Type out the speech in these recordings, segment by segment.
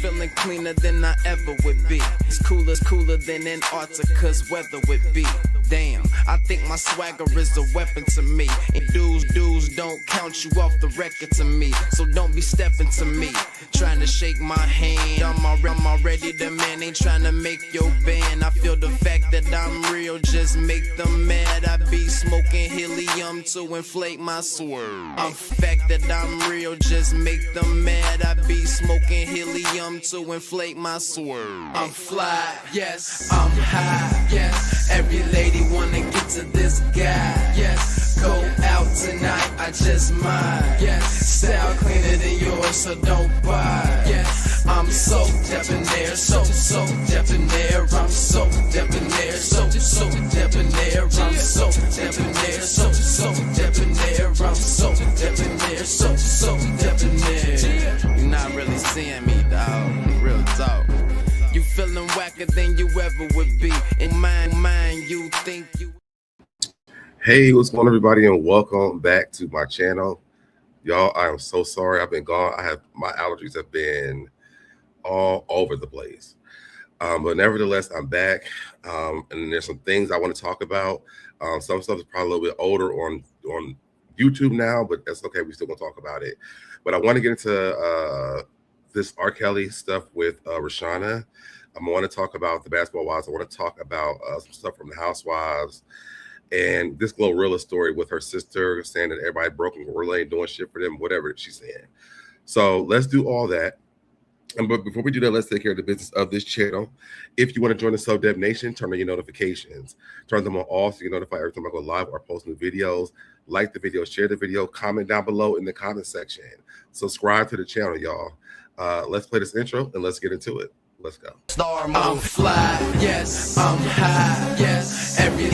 feeling cleaner than I ever would be. It's cooler than Antarctica's weather would be. Damn, I think my swagger is a weapon to me. And dudes don't count you off the record to me. So don't be stepping to me, trying to shake my hand. I'm already the man, ain't trying to make your band. I feel the fact that I'm real just make them mad. I be smoking helium to inflate my swerve. I'm fact that I'm real just make them mad. I be smoking helium to inflate my swerve. I'm fly, yes, I'm high, yes. Every lady wanna get to this guy, yes. Go out tonight, I just might, yes. Style cleaner than yours, so don't buy, yes. I'm so debonair, so debonair. I'm so debonair, so debonair. I'm so debonair, so debonair. I'm so debonair, so debonair. You're not really seeing me, dog. Real talk. You feeling whacker than you ever would be. In mind, you think you. Hey, what's going on, everybody, and welcome back to my channel. Y'all, I am so sorry I've been gone. My allergies have been all over the place. But nevertheless, I'm back. And there's some things I want to talk about. Some stuff is probably a little bit older on YouTube now, but that's okay. We still gonna talk about it. But I want to get into this R. Kelly stuff with Reshona. I want to talk about the Basketball Wives. I want to talk about some stuff from the Housewives. And this GloRilla's story with her sister saying that everybody broke and GloRilla ain't doing shit for them, whatever she's saying. So let's do all that. But before we do that, let's take care of the business of this channel. If you want to join the SoDeb Nation, turn on your notifications. Turn them on all so you get notified every time I go live or post new videos. Like the video, share the video, comment down below in the comment section. Subscribe to the channel, y'all. Let's play this intro and let's get into it. Let's go. I'm fly, yes, I'm high, yes. Every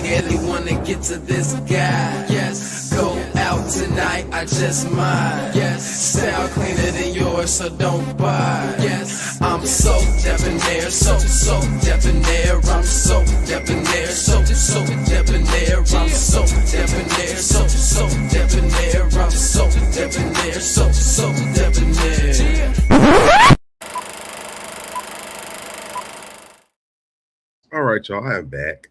wanna get to this guy, yes. Go out tonight, I just might, yes. Style cleaner than yours, so don't buy, yes. I'm so debonair, so debonair. I'm so debonair, so debonair. I'm so debonair, so debonair. I'm so debonair, so debonair. All right, y'all, I am back.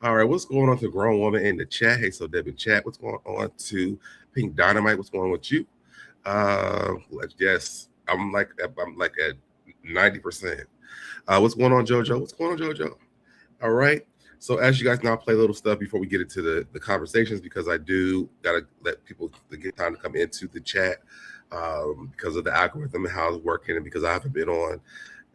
All right, what's going on to Grown Woman in the chat? Hey, SoDeb in chat. What's going on to Pink Dynamite? What's going on with you? Yes, I'm like at 90%. What's going on, JoJo? What's going on, JoJo? All right. So as you guys know, I play a little stuff before we get into the conversations because I do gotta let people get time to come into the chat because of the algorithm and how it's working, and because I haven't been on,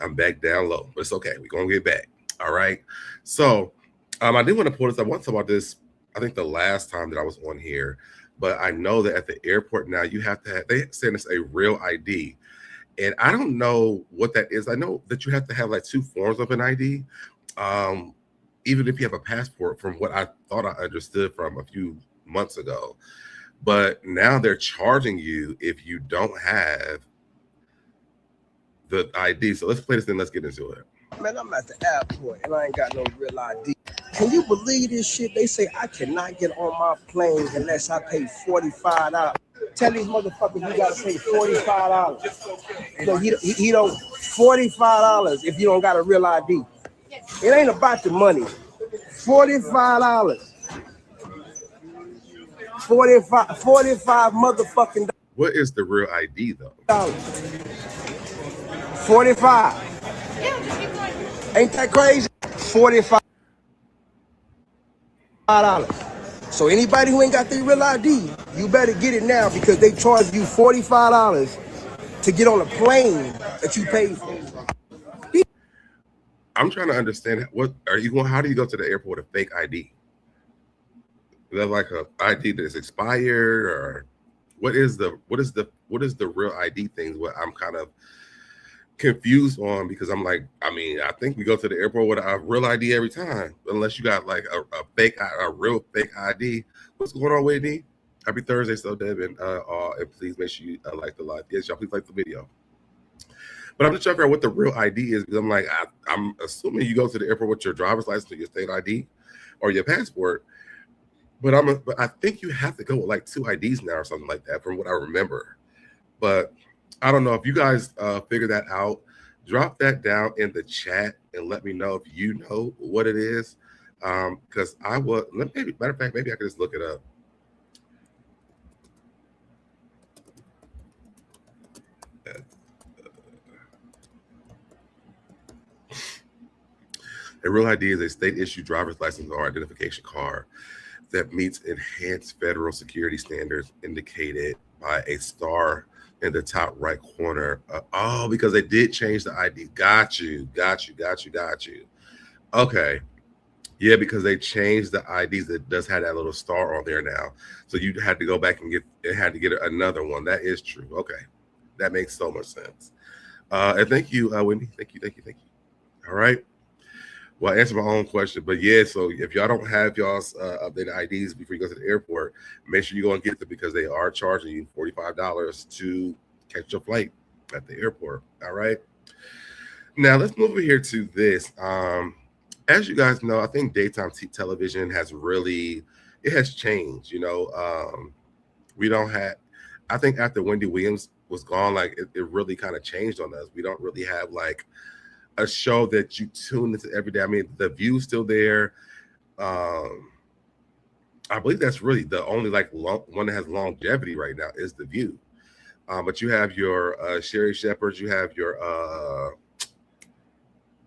I'm back down low, but it's okay. We're gonna get back. All right. So I did want to pull this. I want to talk about this, I think the last time that I was on here, but I know that at the airport now you have to have, they send us a real ID. And I don't know what that is. I know that you have to have like two forms of an ID. Even if you have a passport, from what I thought I understood from a few months ago. But now they're charging you if you don't have the ID. So let's play this and let's get into it. Man, I'm at the airport and I ain't got no real ID. Can you believe this shit? They say I cannot get on my plane unless I pay $45. Tell these motherfuckers you gotta pay $45. So he don't $45 if you don't got a real ID. It ain't about the money. $45. 45 motherfucking. What is the real ID though? 45. Ain't that crazy? $45. So anybody who ain't got their real ID, you better get it now because they charge you $45 to get on a plane that you paid for. I'm trying to understand, what are you going? How do you go to the airport with a fake ID? Is that like a ID that's expired, or what is the real ID things? What I'm kind of confused on, because I'm like, I mean, I think we go to the airport with a real ID every time, unless you got like a real fake ID. What's going on, Whitney? Happy Thursday, SoDeb, and please make sure you like the live. Yes, y'all, please like the video. But I'm just trying to figure out what the real ID is, because I'm like, I'm assuming you go to the airport with your driver's license or your state ID or your passport. But I think you have to go with like two IDs now or something like that, from what I remember. But I don't know if you guys figure that out. Drop that down in the chat and let me know if you know what it is. Because I would, maybe, matter of fact, maybe I could just look it up. A real ID is a state-issued driver's license or identification card that meets enhanced federal security standards indicated by a star in the top right corner. Oh, because they did change the ID. Got you. Okay. Yeah, because they changed the IDs. It does have that little star on there now. So you had to go back and had to get another one. That is true. Okay. That makes so much sense. And thank you, Wendy. Thank you. All right. Well, I answered my own question, but yeah. So if y'all don't have y'all's updated IDs before you go to the airport, make sure you go and get them because they are charging you $45 to catch your flight at the airport. All right. Now let's move over here to this. As you guys know, I think daytime television has changed. We don't have. I think after Wendy Williams was gone, like it really kind of changed on us. We don't really have like a show that you tune into every day. I mean, The View's still there. I believe that's really the only one that has longevity right now is The View. But you have your Sherry Shepherd, you have your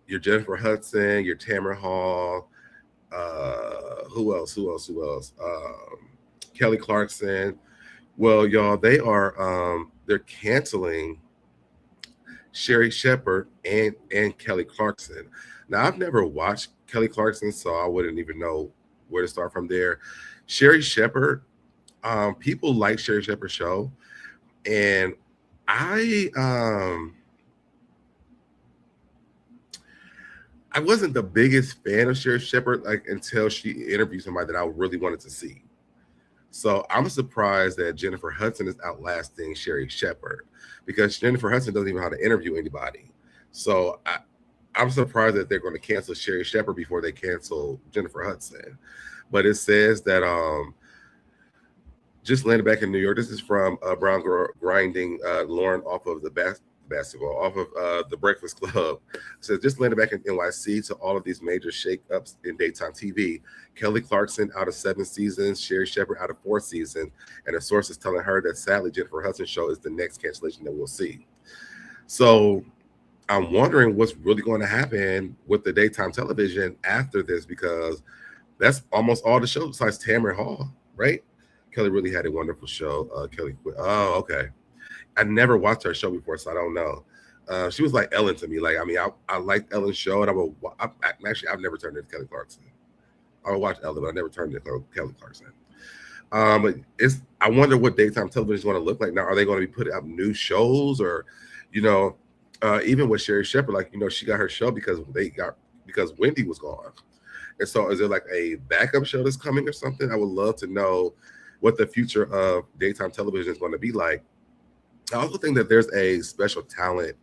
Jennifer Hudson, your Tamara Hall. Who else? Kelly Clarkson. Well, y'all, they're canceling Sherry Shepherd and Kelly Clarkson. Now, I've never watched Kelly Clarkson, so I wouldn't even know where to start from there. Sherry Shepherd, people like Sherry Shepherd's show, and I wasn't the biggest fan of Sherry Shepherd until she interviewed somebody that I really wanted to see. So I'm surprised that Jennifer Hudson is outlasting Sherry Shepherd because Jennifer Hudson doesn't even know how to interview anybody. So I'm surprised that they're going to cancel Sherry Shepherd before they cancel Jennifer Hudson. But it says that just landed back in New York. This is from Brown Grinding Lauren off of the basketball, off of the Breakfast Club. It says just landed back in NYC to all of these major shakeups in daytime TV. Kelly Clarkson out of 7 seasons, Sherry Shepherd out of 4 seasons, and a source is telling her that sadly Jennifer Hudson's show is the next cancellation that we'll see. So I'm wondering what's really going to happen with the daytime television after this, because that's almost all the shows besides Tamara Hall, right? Kelly really had a wonderful show. Kelly quit. Oh, okay. I never watched her show before, so I don't know. She was like Ellen to me. Like, I mean, I liked Ellen's show, and I've never turned into Kelly Clarkson. I would watch Ellen, but I never turned into Kelly Clarkson. But I wonder what daytime television is going to look like now. Are they going to be putting up new shows, or, even with Sherry Shepherd, she got her show because Wendy was gone, and so is there like a backup show that's coming or something? I would love to know what the future of daytime television is going to be like. I also think that there's a special talent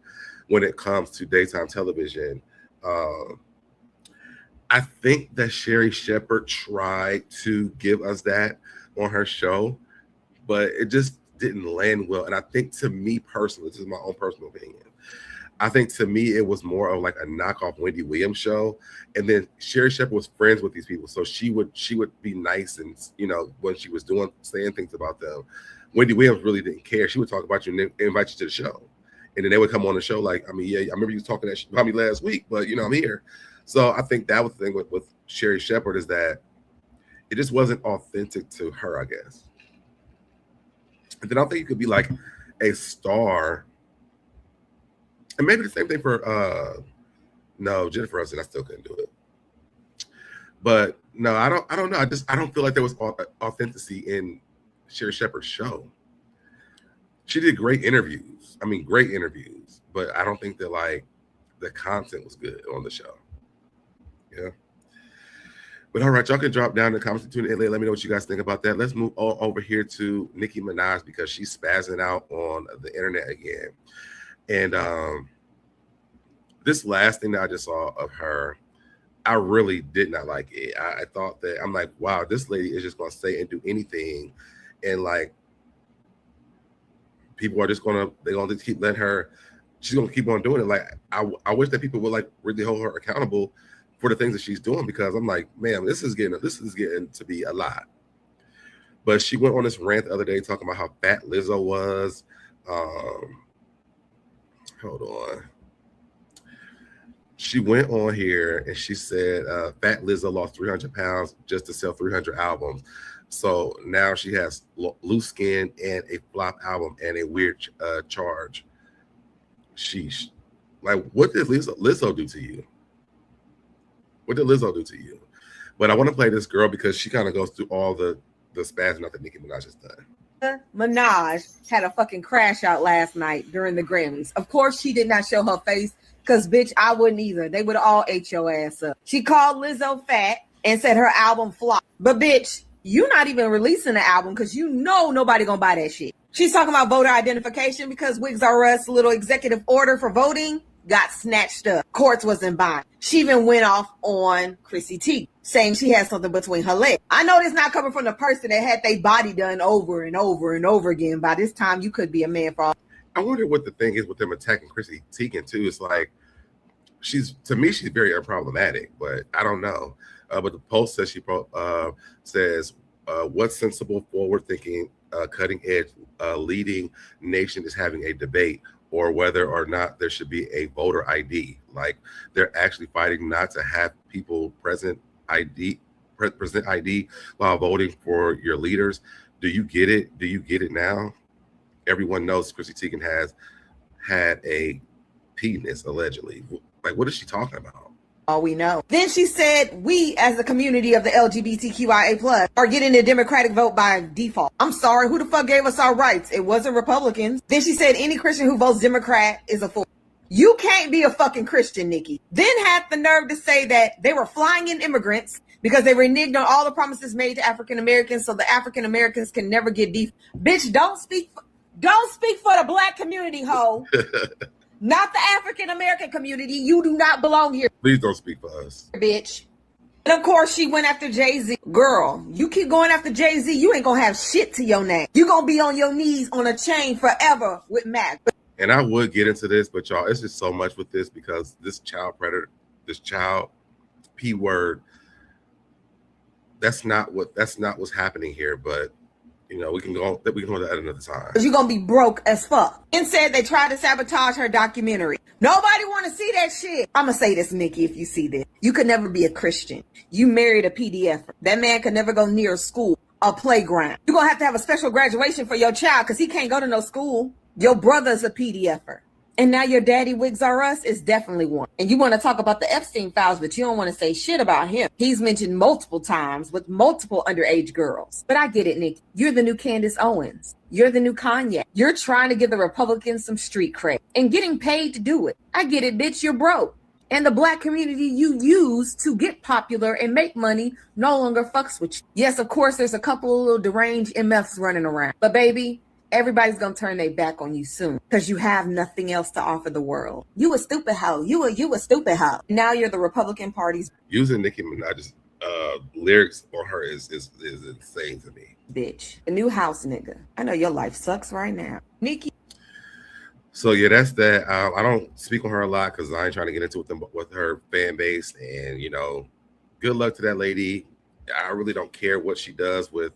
when it comes to daytime television. I think that Sherry Shepherd tried to give us that on her show, but it just didn't land well. And I think, to me personally, this is my own personal opinion, I think to me it was more of like a knockoff Wendy Williams show. And then Sherry Shepherd was friends with these people, so she would be nice, and when she was saying things about them. Wendy Williams really didn't care. She would talk about you and invite you to the show. And then they would come on the show like, I remember you talking about me last week, but, I'm here. So I think that was the thing with Sherry Shepherd, is that it just wasn't authentic to her, I guess. And then I think it could be like a star. And maybe the same thing for, Jennifer Hudson, I still couldn't do it. But no, I don't know. I don't feel like there was authenticity in Sherry Shepherd's show. She did great interviews. But I don't think that the content was good on the show. Yeah. But all right, y'all can drop down in the comments and let me know what you guys think about that. Let's move on over here to Nicki Minaj, because she's spazzing out on the internet again. And this last thing that I just saw of her, I really did not like it. I thought that, I'm like, wow, this lady is just going to say and do anything. And people are just gonna just keep letting her. She's gonna keep on doing it. Like I wish that people would like really hold her accountable for the things that she's doing, because I'm like, man, this is getting to be a lot. But she went on this rant the other day talking about how fat Lizzo was. Hold on. She went on here and she said fat Lizzo lost 300 pounds just to sell 300 albums. So now she has loose skin and a flop album and a weird charge. Sheesh. Like, what did Lizzo do to you? What did Lizzo do to you? But I want to play this girl because she kind of goes through all the spazzing out that Nicki Minaj has done. Minaj had a fucking crash out last night during the Grammys. Of course, she did not show her face because, bitch, I wouldn't either. They would all ate your ass up. She called Lizzo fat and said her album flopped. But, bitch, you not even releasing the album because you know nobody gonna buy that shit. She's talking about voter identification because Wigs R Us little executive order for voting got snatched up. Courts wasn't buying. She even went off on Chrissy Teigen, saying she had something between her legs. I know this not coming from the person that had their body done over and over and over again. By this time, you could be a man for all. I wonder what the thing is with them attacking Chrissy Teigen too. It's like to me she's very unproblematic, but I don't know. But the post says says what sensible, forward-thinking, cutting-edge, leading nation is having a debate or whether or not there should be a voter ID. Like, they're actually fighting not to have people present ID while voting for your leaders. Do you get it? Do you get it now? Everyone knows Chrissy Teigen has had a penis, allegedly. Like, what is she talking about? All we know. Then she said, we as the community of the LGBTQIA+ are getting the Democratic vote by default. I'm sorry, who the fuck gave us our rights? It wasn't Republicans. Then she said, any Christian who votes Democrat is a fool. You can't be a fucking Christian, Nikki. Then had the nerve to say that they were flying in immigrants because they reneged on all the promises made to African Americans, so the African Americans can never get deep. Bitch, don't speak for the black community, ho. Not the African American community. You do not belong here. Please don't speak for us, bitch. And of course, she went after Jay-Z. Girl, you keep going after Jay-Z, you ain't gonna have shit to your name. You gonna be on your knees on a chain forever with Mac. And I would get into this, but y'all, it's just so much with this because this child predator, this child P word, that's not what's happening here. But you know, we can go to that at another time. You're going to be broke as fuck. And said they tried to sabotage her documentary. Nobody want to see that shit. I'm going to say this, Nikki, if you see this. You could never be a Christian. You married a PDF. That man could never go near a school, a playground. You're going to have a special graduation for your child because he can't go to no school. Your brother's a PDFer. And now your daddy, Wigs R Us, is definitely one. And you want to talk about the Epstein files, but you don't want to say shit about him. He's mentioned multiple times with multiple underage girls. But I get it, Nikki. You're the new Candace Owens. You're the new Kanye. You're trying to give the Republicans some street cred and getting paid to do it. I get it, bitch. You're broke. And the black community you use to get popular and make money no longer fucks with you. Yes, of course, there's a couple of little deranged MFs running around. But baby, everybody's gonna turn their back on you soon because you have nothing else to offer the world. You a stupid hoe. You a stupid hoe. Now you're the Republican Party's. Using Nicki Minaj's lyrics on her is insane to me. Bitch, a new house nigga. I know your life sucks right now, Nikki. So yeah, that's that. I don't speak on her a lot because I ain't trying to get into it with her fan base. And you know, good luck to that lady. I really don't care what she does with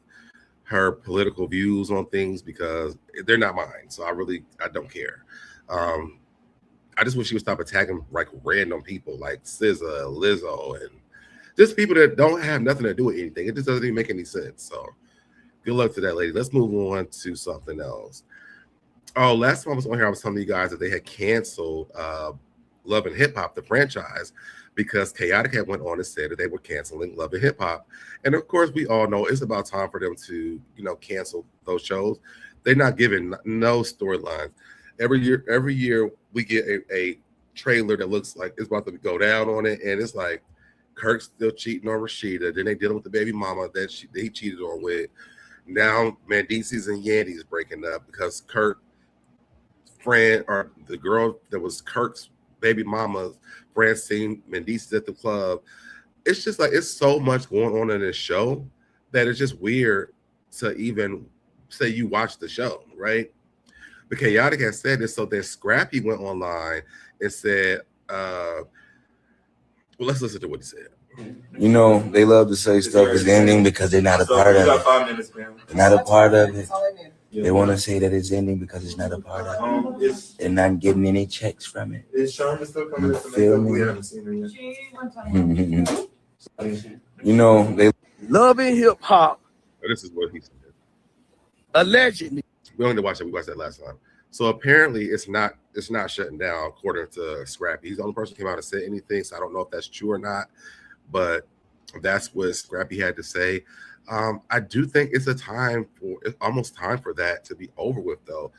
her political views on things because they're not mine. So I don't care. I just wish she would stop attacking like random people like SZA, Lizzo, and just people that don't have nothing to do with anything. It just doesn't even make any sense. So good luck to that lady. Let's move on to something else. Oh, last time I was on here, I was telling you guys that they had canceled Love and Hip Hop, the franchise, because Chaotic had went on and said that they were canceling Love and Hip Hop. And of course, we all know it's about time for them to, cancel those shows. They're not giving no storylines. Every year we get a trailer that looks like it's about to go down on it. And it's like Kirk's still cheating on Rashida. Then they dealing with the baby mama that he cheated on with. Now Mendices and Yandy's breaking up because Kirk friend or the girl that was Kirk's baby mama's friend seen Mendices at the club. It's just like it's so much going on in this show that it's just weird to even say you watch the show, right? But Chaotic has said this, so then Scrappy went online and said, well, let's listen to what he said. You know, they love to say stuff is ending because they're not a part of it. They're not a part of it. They want to say that it's ending because it's not a part of it. They're not getting any checks from it. You feel me? You know, they Love and hip hop. This is what he said. Allegedly. We only watched that. We watched that last time. So apparently it's not shutting down, according to Scrappy. He's the only person who came out and said anything. So I don't know if that's true or not, but that's what Scrappy had to say. I do think it's almost time for that to be over with, though.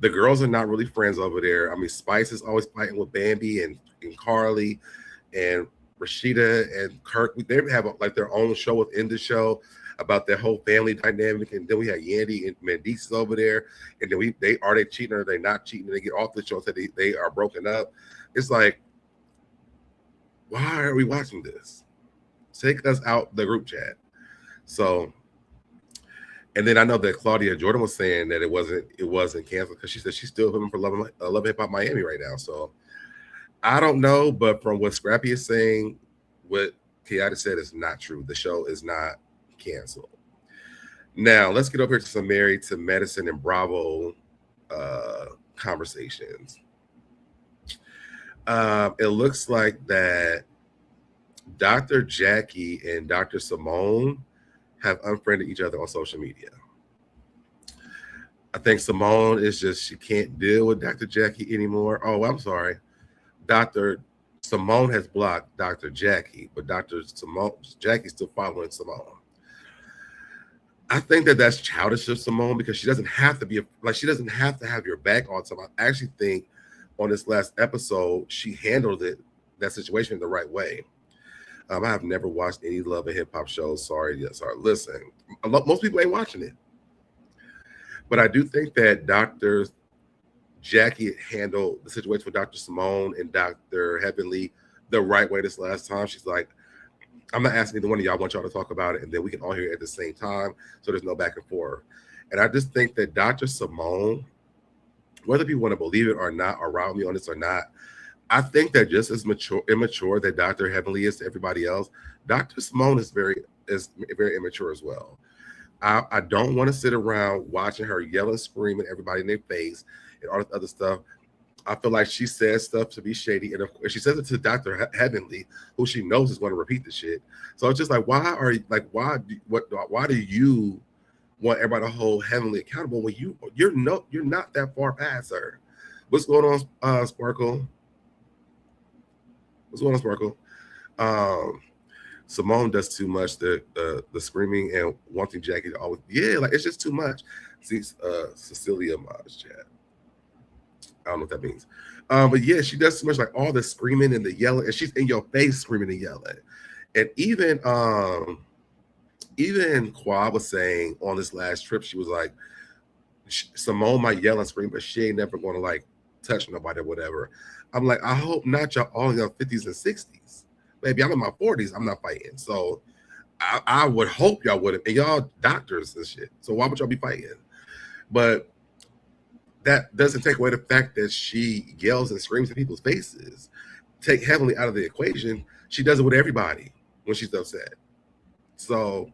The girls are not really friends over there. I mean, Spice is always fighting with Bambi and Carly and Rashida and Kirk. They have like their own show within the show about their whole family dynamic. And then we have Yandy and Mendices over there. And then they cheating or are they not cheating? And they get off the show and say they are broken up. It's like, why are we watching this? Take us out the group chat. So, and then I know that Claudia Jordan was saying that it wasn't canceled because she said she's still filming for Love Hip Hop Miami right now. So I don't know, but from what Scrappy is saying, what Chaotic said is not true. The show is not canceled. Now let's get over here to some Married to Medicine and Bravo conversations. It looks like that Dr. Jackie and Dr. Simone have unfriended each other on social media. I think Simone is she can't deal with Dr. Jackie anymore. Oh, I'm sorry. Dr. Simone has blocked Dr. Jackie, but Jackie's still following Simone. I think that's childish of Simone because she doesn't have to she doesn't have to have your back on something. I actually think on this last episode, she handled that situation the right way. I have never watched any Love and Hip Hop shows. Sorry. Listen, most people ain't watching it. But I do think that Dr. Jackie handled the situation with Dr. Simone and Dr. Heavenly the right way this last time. She's like, I'm not asking either one of y'all. I want y'all to talk about it, and then we can all hear it at the same time, so there's no back and forth. And I just think that Dr. Simone, whether people want to believe it or not, or route me on this or not, I think that just as immature that Dr. Heavenly is to everybody else, Dr. Simone is very immature as well. I don't want to sit around watching her yelling, screaming at everybody in their face and all this other stuff. I feel like she says stuff to be shady, and if she says it to Dr. Heavenly, who she knows is going to repeat the shit. So it's just like, why do you want everybody to hold Heavenly accountable when you're not that far past her? What's going on, Sparkle? What's going on, Sparkle? Simone does too much. The screaming and wanting Jackie to always, like it's just too much. See, Cecilia Maj chat. I don't know what that means. But yeah, she does too much, like all the screaming and the yelling, and she's in your face screaming and yelling. And even Quad was saying on this last trip, she was like, Simone might yell and scream, but she ain't never going to like touch nobody or whatever. I'm like, I hope not. Y'all all in your 50s and 60s. Maybe I'm in my 40s. I'm not fighting. So I would hope y'all wouldn't. And y'all doctors and shit. So why would y'all be fighting? But that doesn't take away the fact that she yells and screams in people's faces. Take Heavenly out of the equation. She does it with everybody when she's upset. So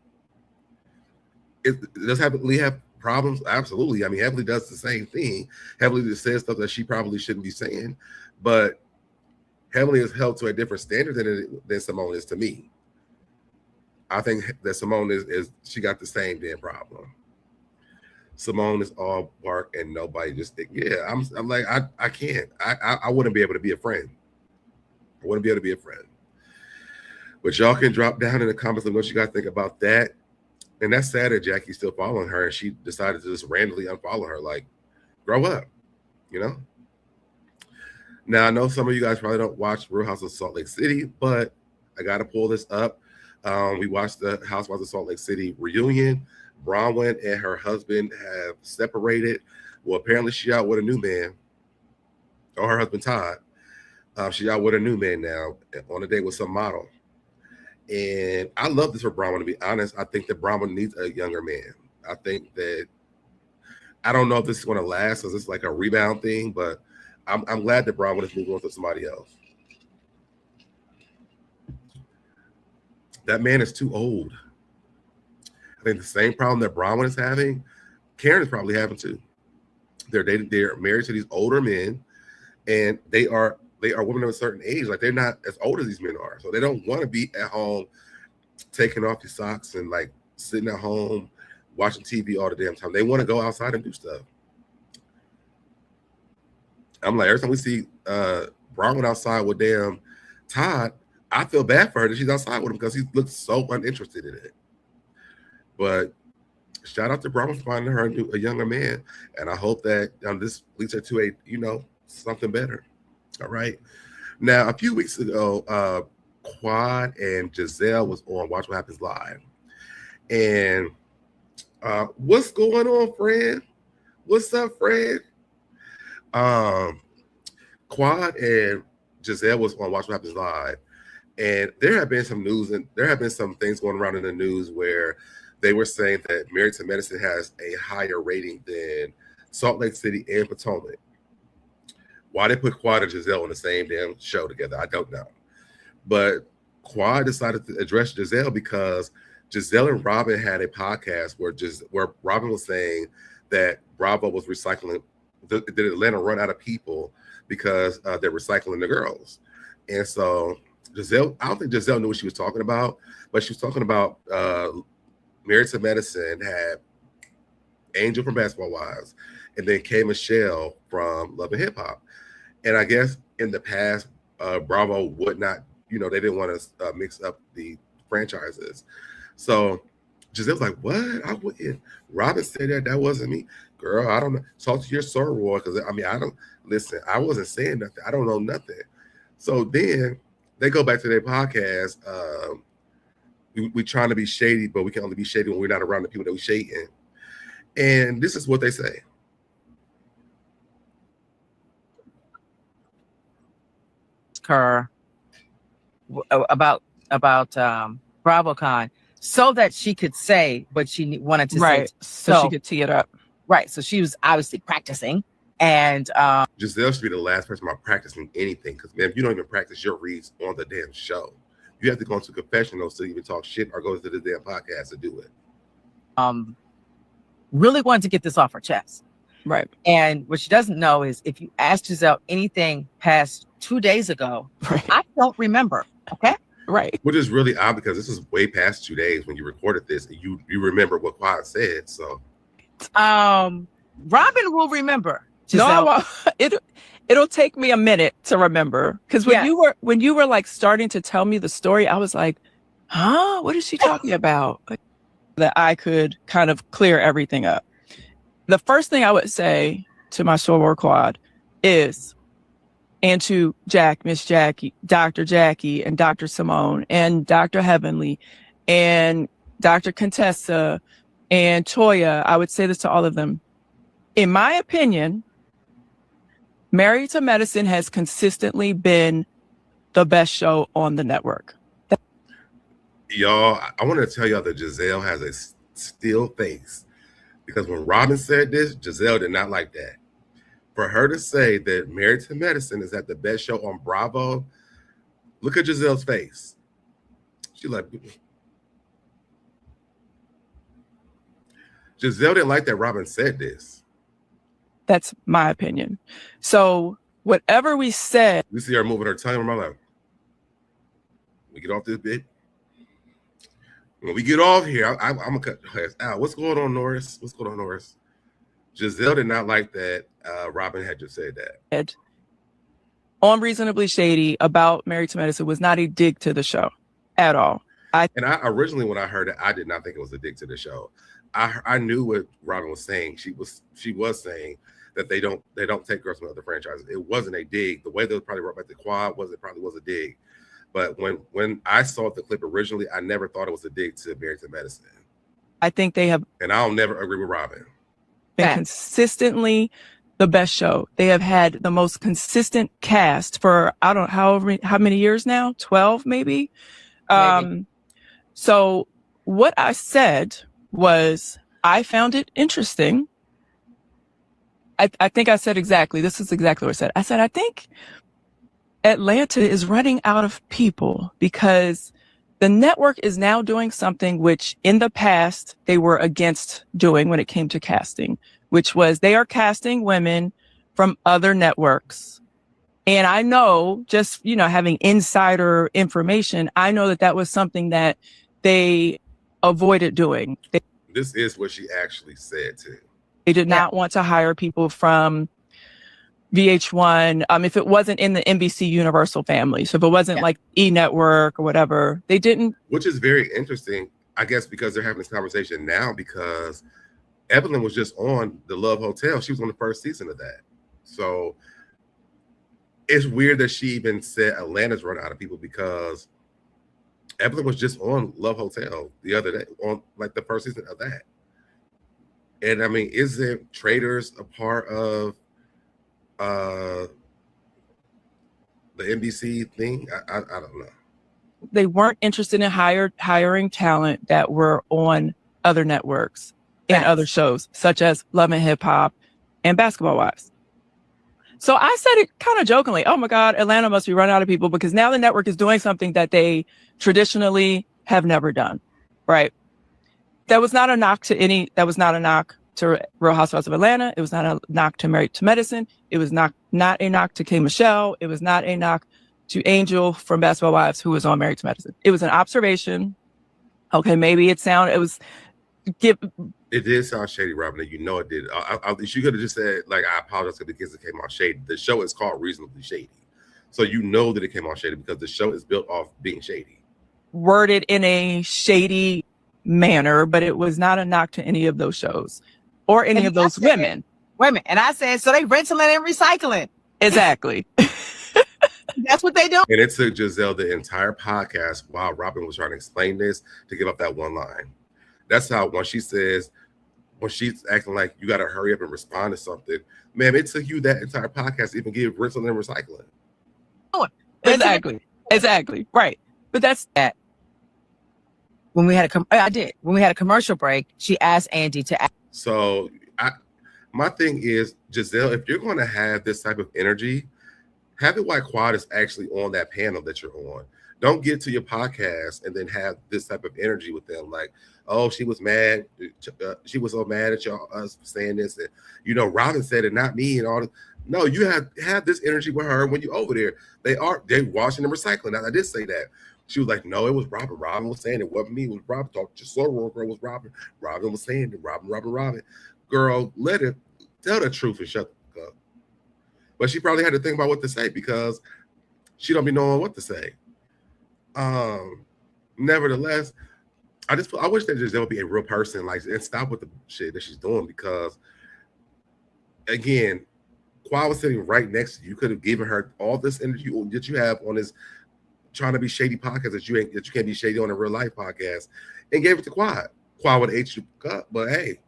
does Heavenly have problems? Absolutely. I mean, Heavenly does the same thing. Heavenly just says stuff that she probably shouldn't be saying. But Heavenly is held to a different standard than Simone is to me. I think that Simone is she got the same damn problem. Simone is all bark and nobody just think, yeah, I'm like, I can't. I wouldn't be able to be a friend. I wouldn't be able to be a friend. But y'all can drop down in the comments and what you guys think about that. And that's sad that Jackie's still following her and she decided to just randomly unfollow her. Like, grow up, you know? Now, I know some of you guys probably don't watch Real House of Salt Lake City, but I got to pull this up. We watched the Housewives of Salt Lake City reunion. Bronwyn and her husband have separated. Well, apparently she out with a new man, or her husband Todd. She out with a new man now on a date with some model. And I love this for Bronwyn, to be honest. I think that Bronwyn needs a younger man. I think that I don't know if this is going to last because it's like a rebound thing, but I'm glad that Braun is moving on to somebody else. That man is too old. I think the same problem that Braun is having, Karen is probably having too. They're married to these older men, and they are women of a certain age. Like, they're not as old as these men are, so they don't want to be at home taking off your socks and like sitting at home watching TV all the damn time. They want to go outside and do stuff. I'm like, every time we see Braun outside with damn Todd, I feel bad for her that she's outside with him because he looks so uninterested in it. But shout out to Braun for finding her a younger man, and I hope that this leads her to a something better. All right. Now, a few weeks ago, Quad and Giselle was on Watch What Happens Live, and what's going on, Fred? What's up, Fred? Quad and Giselle was on Watch What Happens Live, and there have been some news and there have been some things going around in the news where they were saying that Married to Medicine has a higher rating than Salt Lake City and Potomac. Why they put Quad and Giselle on the same damn show together, I don't know. But Quad decided to address Giselle because Giselle and Robin had a podcast where Robin was saying that Bravo was recycling. Did Atlanta run out of people because they're recycling the girls? And so Giselle, I don't think Giselle knew what she was talking about, but she was talking about Married to Medicine had Angel from Basketball Wives, and then K. Michelle from Love and Hip Hop. And I guess in the past, Bravo would not, they didn't want to mix up the franchises. So Giselle's like, what? I wouldn't. Robin said that wasn't me. Girl, I don't know. Talk to your soror, because I don't listen. I wasn't saying nothing. I don't know nothing. So then they go back to their podcast. We trying to be shady, but we can only be shady when we're not around the people that we shading. And this is what they say. Her about BravoCon so that she could say what she wanted to say. So she could tee it up. Right. So she was obviously practicing. And Giselle should be the last person about practicing anything, because man, if you don't even practice your reads on the damn show, you have to go into confessionals to even talk shit or go to the damn podcast to do it. Really wanted to get this off her chest. Right. And what she doesn't know is if you ask Giselle anything past 2 days ago, right, I don't remember. Okay. Right. Which is really odd because this is way past 2 days when you recorded this, and you remember what Quad said. So Robin will remember. Giselle. No, it'll take me a minute to remember, because when you were like starting to tell me the story, I was like, huh, what is she talking about? That I could kind of clear everything up. The first thing I would say to my soror Quad is, and to Miss Jackie, Dr. Jackie, and Dr. Simone, and Dr. Heavenly, and Dr. Contessa, and Toya, I would say this to all of them. In my opinion, Married to Medicine has consistently been the best show on the network. Y'all, I want to tell y'all that Giselle has a still face, because when Robin said this, Giselle did not like that. For her to say that Married to Medicine is at the best show on Bravo, look at Giselle's face. She like, Giselle didn't like that Robin said this. That's my opinion. So whatever we said, you see her moving her tongue. I'm like, we get off this bit. When we get off here, I'm gonna cut her ass out. What's going on, Norris? What's going on, Norris? Giselle did not like that Robin had just said that. On Reasonably Shady about Married to Medicine was not a dig to the show at all. I originally, when I heard it, I did not think it was a dig to the show. I knew what Robin was saying. She was saying that they don't take girls from other franchises. It wasn't a dig. The way they probably wrote back the Quad probably was a dig. But when I saw the clip originally, I never thought it was a dig to Married to Medicine. I think they have, and I'll never agree with Robin, been consistently the best show. They have had the most consistent cast for, I don't know how many years now, 12 maybe. So what I said was, I found it interesting I think I said exactly, this is exactly what I said. I said, I think Atlanta is running out of people because the network is now doing something which in the past they were against doing when it came to casting, which was they are casting women from other networks. And I know, just, you know, having insider information, I know that that was something that they avoided doing. This is what she actually said too. They did not want to hire people from VH1 if it wasn't in the NBC Universal family. So if it wasn't like E! Network or whatever, they didn't. Which is very interesting, I guess, because they're having this conversation now because Evelyn was just on The Love Hotel. She was on the first season of that. So it's weird that she even said Atlanta's run out of people because Evelyn was just on Love Hotel the other day on like the first season of that. And I mean, isn't Traders a part of the NBC thing? I don't know. They weren't interested in hiring talent that were on other networks and other shows, such as Love and Hip Hop and Basketball Wives. So I said it kind of jokingly, oh my God, Atlanta must be running out of people because now the network is doing something that they traditionally have never done, right? That was not a knock to Real Housewives of Atlanta. It was not a knock to Married to Medicine. It was not a knock to K. Michelle. It was not a knock to Angel from Basketball Wives, who was on Married to Medicine. It was an observation. Okay, maybe it did sound shady, Robin. You know it did. She could have just said, like, I apologize because it came out shady. The show is called Reasonably Shady. So you know that it came out shady because the show is built off being shady. Worded in a shady manner, but it was not a knock to any of those shows or any of those women. And I said, so they renting and recycling. Exactly. That's what they do. And it took Giselle the entire podcast while Robin was trying to explain this to give up that one line. That's how when she's acting like you got to hurry up and respond to something, ma'am, it took you that entire podcast to even give rental and recycling. Exactly. Right. But that's that. When we had a commercial break, she asked Andy to ask. So my thing is, Giselle, if you're going to have this type of energy, have it while Quad is actually on that panel that you're on. Don't get to your podcast and then have this type of energy with them. Like, oh, she was mad. She was so mad at y'all us saying this. And, you know, Robin said it, not me and all this. No, you have this energy with her when you over there. They're washing and recycling. Now, I did say that. She was like, no, it was Robin. Robin was saying it wasn't me. It was Robin. Talk to slow girl was Robin. Robin was saying it. Robin. Girl, let it tell the truth and shut the fuck up. But she probably had to think about what to say because she don't be knowing what to say. Nevertheless, I wish that Giselle would be a real person, like, and stop with the shit that she's doing because, again, Quad was sitting right next to you. You could have given her all this energy that you have on this trying to be shady podcast that you can't be shady on a real life podcast, and gave it to Quad. Quad would have ate you up, but hey,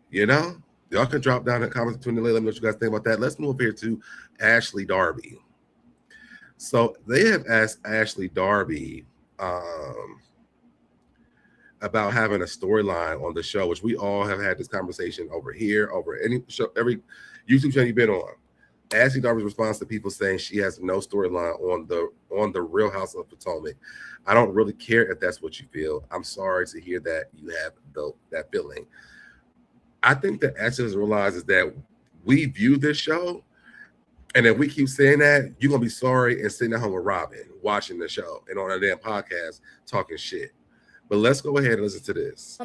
you know, y'all can drop down in the comments between the let me know what you guys think about that. Let's move here to Ashley Darby. So they have asked Ashley Darby about having a storyline on the show, which we all have had this conversation over here, over any show, every YouTube channel you've been on. Ashley Darby's response to people saying she has no storyline on the Real House of Potomac. I don't really care if that's what you feel. I'm sorry to hear that you have that feeling. I think that Ashley realizes that we view this show, and if we keep saying that, you're gonna be sorry and sitting at home with Robin watching the show and on a damn podcast talking shit. But let's go ahead and listen to this.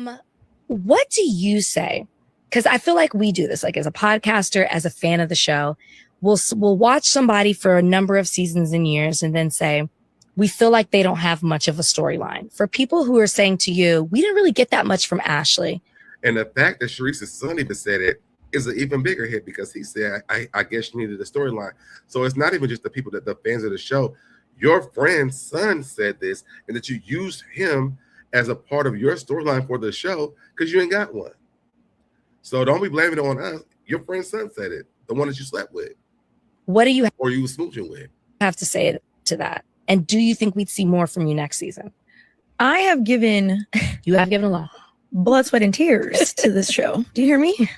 What do you say? Because I feel like we do this, like as a podcaster, as a fan of the show, we'll watch somebody for a number of seasons and years and then say, we feel like they don't have much of a storyline. For people who are saying to you, we didn't really get that much from Ashley. And the fact that Sharice's son even said it is an even bigger hit because he said, I guess you needed a storyline. So it's not even just the people that the fans of the show. Your friend's son said this, and that you used him as a part of your storyline for the show because you ain't got one. So don't be blaming it on us. Your friend's son said it, the one that you slept with. What do you or you was smooching with? Have to say to that? And do you think we'd see more from you next season? You have given a lot. blood, sweat, and tears to this show. Do you hear me?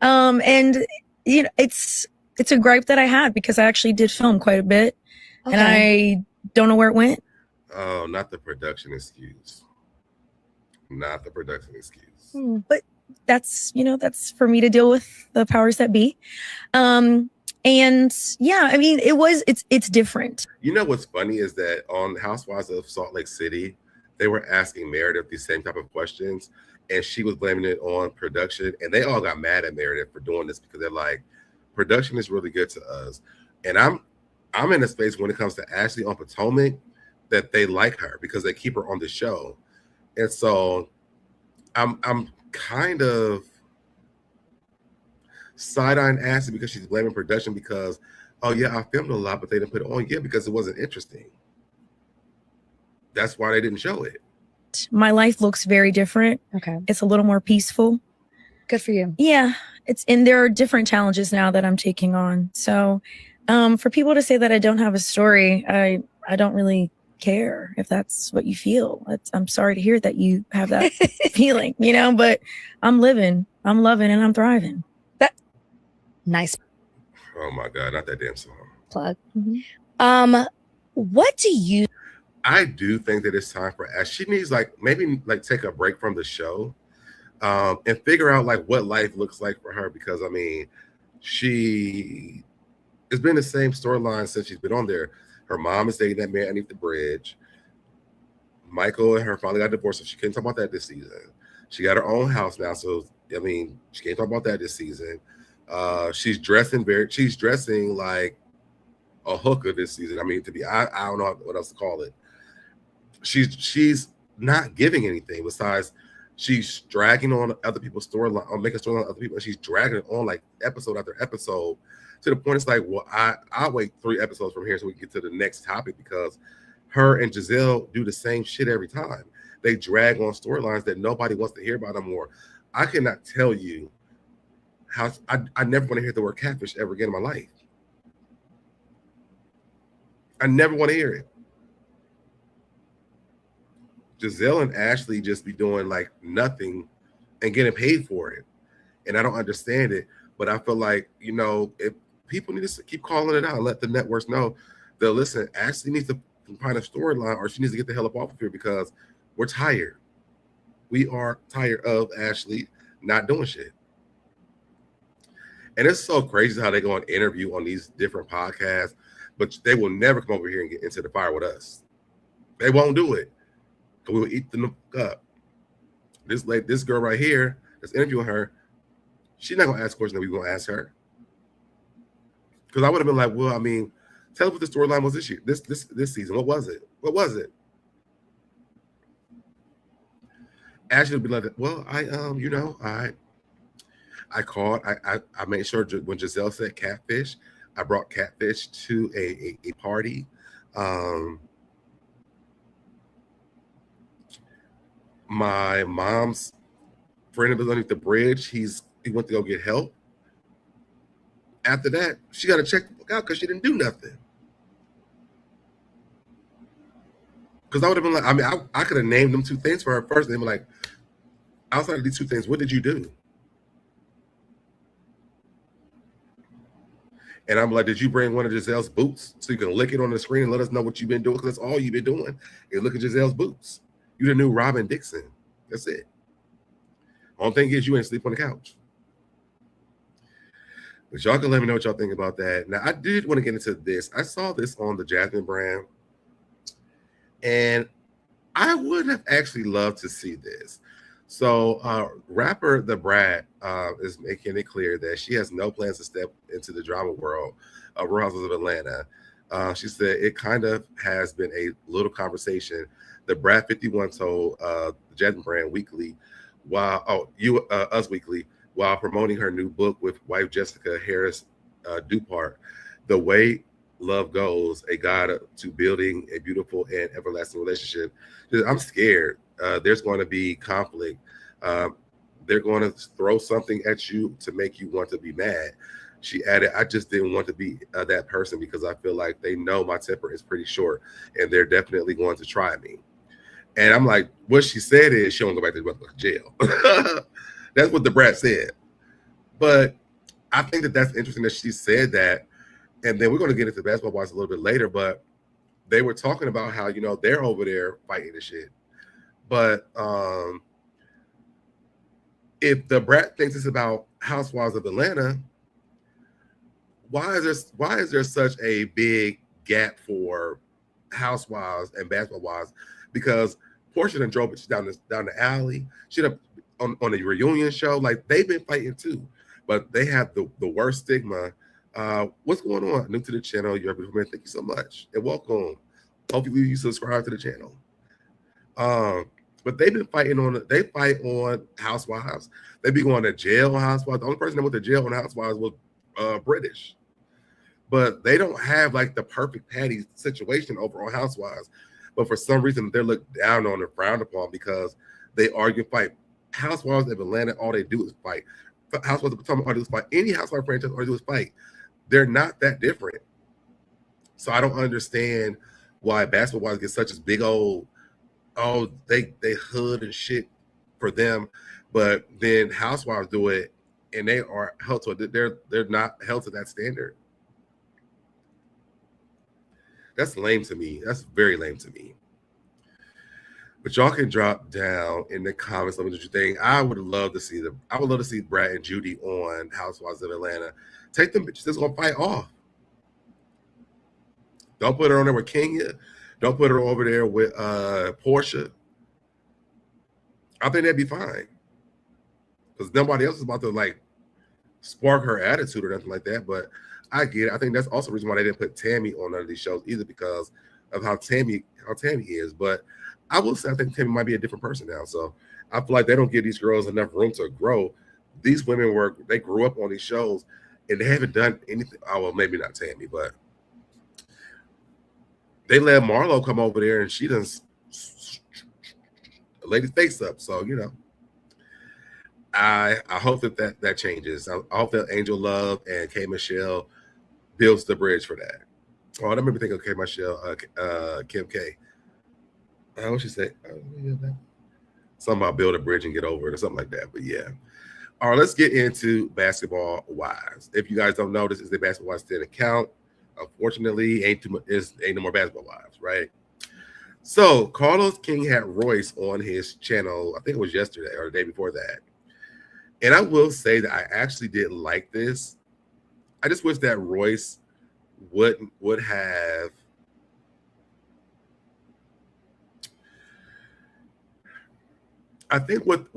And you know, it's a gripe that I had because I actually did film quite a bit, and I don't know where it went. Oh, not the production excuse. Not the production excuse. But that's, you know, that's for me to deal with the powers that be. And yeah, I mean, it's different. You know what's funny is that on Housewives of Salt Lake City, they were asking Meredith these same type of questions, and she was blaming it on production, and they all got mad at Meredith for doing this because they're like, production is really good to us. And I'm in a space when it comes to Ashley on Potomac that they like her because they keep her on the show. And so I'm kind of side-eyeing Ashley because she's blaming production because, oh yeah, I filmed a lot, but they didn't put it on. Yeah, because it wasn't interesting. That's why they didn't show it. My life looks very different. Okay. It's a little more peaceful. Good for you. Yeah. And there are different challenges now that I'm taking on. So for people to say that I don't have a story, I don't really care if that's what you feel. I'm sorry to hear that you have that feeling, you know, but I'm living, I'm loving, and I'm thriving. Nice. Oh my God, not that damn song. Plug. Mm-hmm. What do you... I do think that it's time for Ash. She needs maybe take a break from the show and figure out what life looks like for her, because I mean, it's been the same storyline since she's been on there. Her mom is dating that man underneath the bridge. Michael and her finally got divorced, so she couldn't talk about that this season. She got her own house now, so I mean, she can't talk about that this season. She's dressing like a hooker this season. I mean, I don't know what else to call it. She's not giving anything besides she's dragging on other people's storyline or making storyline on other people. And she's dragging it on episode after episode to the point it's well, I'll wait 3 episodes from here so we can get to the next topic, because her and Giselle do the same shit every time. They drag on storylines that nobody wants to hear about anymore. I cannot tell you how I never want to hear the word catfish ever again in my life. I never want to hear it. Giselle and Ashley just be doing nothing and getting paid for it. And I don't understand it, but I feel if people need to keep calling it out and let the networks know that, listen, Ashley needs to find a storyline, or she needs to get the hell up off of here, because we're tired. We are tired of Ashley not doing shit. And it's so crazy how they go on interview on these different podcasts, but they will never come over here and get into the fire with us. They won't do it. We will eat them up. This girl right here that's interviewing her, she's not gonna ask questions that we gonna ask her. Because I would have been well, I mean, tell us what the storyline was this year, this season. What was it? Ashley would be like, well, I called. I made sure when Giselle said catfish, I brought catfish to a party. My mom's friend was underneath the bridge. He went to go get help. After that, she got to check the fuck out because she didn't do nothing. Because I would have been I mean, I could have named them 2 things for her first. And they were outside of these 2 things, what did you do? And I'm did you bring one of Giselle's boots so you can lick it on the screen and let us know what you've been doing? Because that's all you've been doing is look at Giselle's boots. You the new Robin Dixon. That's it. Only thing is you ain't sleep on the couch. But y'all can let me know what y'all think about that. Now, I did want to get into this. I saw this on the Jasmine brand, and I would have actually loved to see this. So rapper The Brat is making it clear that she has no plans to step into the drama world of Real Housewives of Atlanta. She said it kind of has been a little conversation. The Brat 51 told the Jasmine brand Weekly, Us Weekly, while promoting her new book with wife Jessica Harris Dupart, The Way Love Goes, a guide to building a beautiful and everlasting relationship. I'm scared. There's going to be conflict. They're going to throw something at you to make you want to be mad. She added, I just didn't want to be that person because I feel like they know my temper is pretty short and they're definitely going to try me. And I'm like, what she said is she won't go back to jail. That's what the brat said. But I think that that's interesting that she said that. And then we're going to get into basketball wives a little bit later, but they were talking about how, they're over there fighting and shit. But if the brat thinks it's about Housewives of Atlanta, why is there such a big gap for Housewives and basketball wives? Because Portia done drove it down the alley. She done on a reunion show. Like, they've been fighting too, but they have the worst stigma. What's going on? New to the channel, you're every man. Thank you so much and welcome. Hopefully you subscribe to the channel. But they've been they fight on Housewives. They be going to jail on Housewives. The only person that went to jail on Housewives was British. But they don't have like the perfect Patty situation over on Housewives. But for some reason, they're looked down on and frowned upon because they argue and fight. Housewives of Atlanta, all they do is fight. Housewives of Potomac, all they do is fight. Any Housewives franchise, all they do is fight. They're not that different. So I don't understand why basketball wives get such a big old, they hood and shit for them, but then Housewives do it and they are held to it. They're not held to that standard. That's lame to me. That's very lame to me. But y'all can drop down in the comments what you think. I would love to see Brad and Judy on Housewives of Atlanta. Take them bitches that's gonna fight off. Don't put her on there with Kenya. Don't put her over there with Portia. I think that'd be fine. Because nobody else is about to like spark her attitude or nothing like that. But I get it. I think that's also the reason why they didn't put Tammy on none of these shows either, because of how Tammy is. But I will say I think Tammy might be a different person now. So I feel like they don't give these girls enough room to grow. These women they grew up on these shows and they haven't done anything. Oh, well, maybe not Tammy, but they let Marlo come over there and she done a lady's face up. So, I hope that changes. I hope that Angel Love and K. Michelle builds the bridge for that. Oh, that made me think of K. Michelle, Kim K. What she say? Something about build a bridge and get over it or something like that. But yeah. All right, let's get into basketball wives. If you guys don't know, this is the Basketball Wives 10 account. Unfortunately, ain't no more basketball wives, right? So Carlos King had Royce on his channel. I think it was yesterday or the day before that. And I will say that I actually did like this. I just wish that Royce would have I think what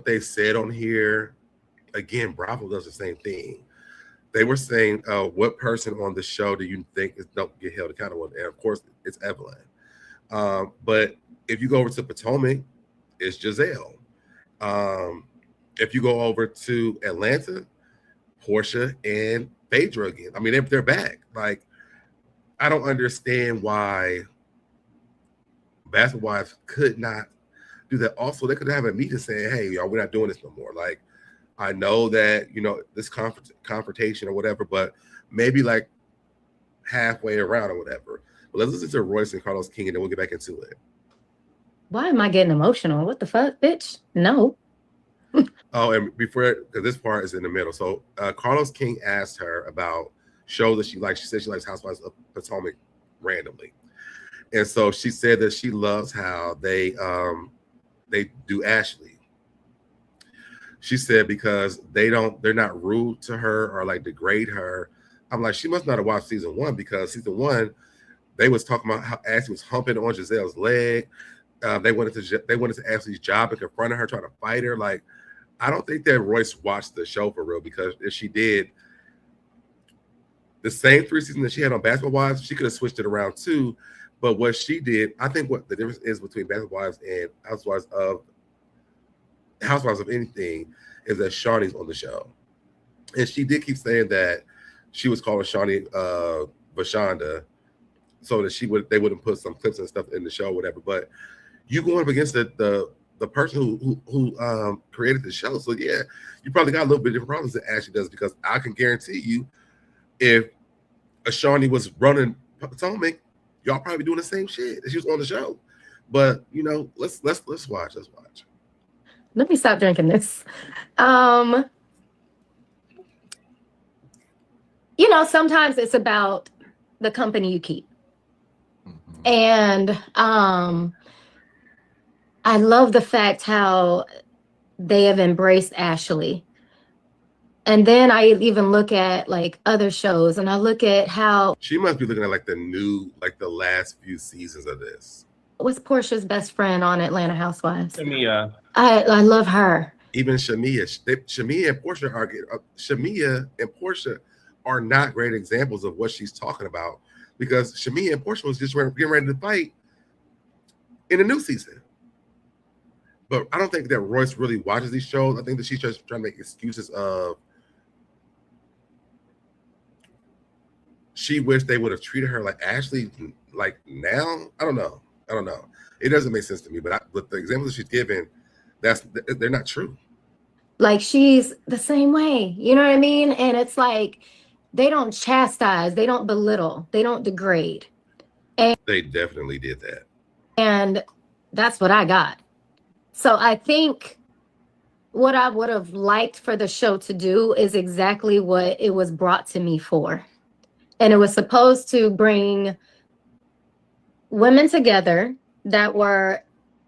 they said on here, again, Bravo does the same thing. They were saying, what person on the show do you think don't get held accountable? And of course, it's Evelyn. But if you go over to Potomac, it's Giselle. If you go over to Atlanta, Portia and Phaedra again. I mean, they're back. Like, I don't understand why basketball wives could not do that. Also, they could have a meeting saying, hey, y'all, we're not doing this no more. Like, I know that, this confrontation or whatever, but maybe like halfway around or whatever. But let's listen to Royce and Carlos King and then we'll get back into it. Why am I getting emotional? What the fuck, bitch? No. Oh, and because this part is in the middle. So Carlos King asked her about shows that she likes. She said she likes Housewives of Potomac randomly. And so she said that she loves how they do Ashley. She said because they're not rude to her or like degrade her. I'm like, she must not have watched season 1 because season 1, they was talking about how Ashley was humping on Giselle's leg. They went into Ashley's job and confronted her, trying to fight her. Like, I don't think that Royce watched the show for real, because if she did, the same 3 seasons that she had on Basketball Wives, she could have switched it around too. But what she did, I think what the difference is between Basketball Wives and Housewives of anything is that Shawnee's on the show. And she did keep saying that she was calling Shawnee Vashonda so that they wouldn't put some clips and stuff in the show or whatever. But you going up against the person who created the show. So yeah, you probably got a little bit different problems than Ashley does, because I can guarantee you if a Shawnee was running Potomac, y'all probably doing the same shit if she was on the show. But let's watch. Let's watch. Let me stop drinking this. Sometimes it's about the company you keep. Mm-hmm. And I love the fact how they have embraced Ashley. And then I even look at like other shows, and I look at how she must be looking at like the last few seasons of this. What's Portia's best friend on Atlanta Housewives? Shamia. I love her. Even Shamia and Portia are not great examples of what she's talking about, because Shamia and Portia was just getting ready to fight in the new season. But I don't think that Royce really watches these shows. I think that she's just trying to make excuses of she wished they would have treated her like Ashley, like now. I don't know. It doesn't make sense to me. But the examples she's given, they're not true. Like, she's the same way, you know what I mean? And it's like they don't chastise, they don't belittle, they don't degrade. And they definitely did that. And that's what I got. So I think what I would have liked for the show to do is exactly what it was brought to me for. And it was supposed to bring women together that were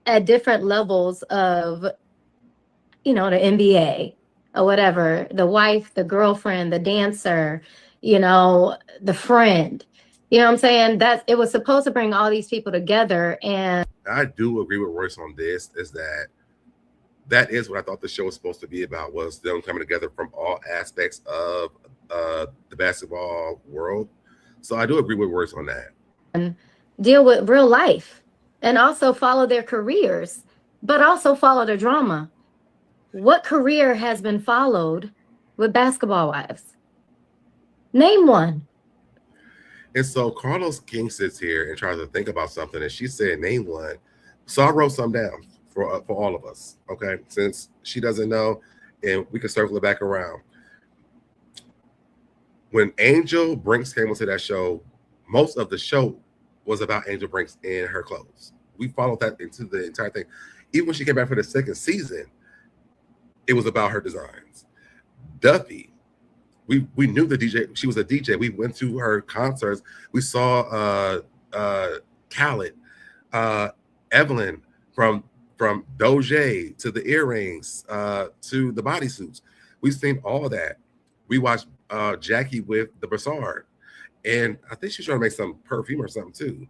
at different levels of, the NBA or whatever, the wife, the girlfriend, the dancer, the friend. You know what I'm saying? That it was supposed to bring all these people together. And I do agree with Royce on this, is that is what I thought the show was supposed to be about, was them coming together from all aspects of the basketball world. So I do agree with Royce on that. And deal with real life and also follow their careers, but also follow the drama. What career has been followed with Basketball Wives? Name one. And so Carlos King sits here and tries to think about something, and she said, name one. So I wrote some down for all of us, okay? Since she doesn't know, and we can circle it back around. When Angel Brinks came onto that show, most of the show was about Angel Brinks in her clothes. We followed that into the entire thing. Even when she came back for the second season, it was about her designs. Duffy, we knew the DJ. She was a DJ. We went to her concerts. We saw Khaled, Evelyn, from Doja to the earrings to the bodysuits. We've seen all that. We watched Jackie with the Brassard, and I think she's trying to make some perfume or something too.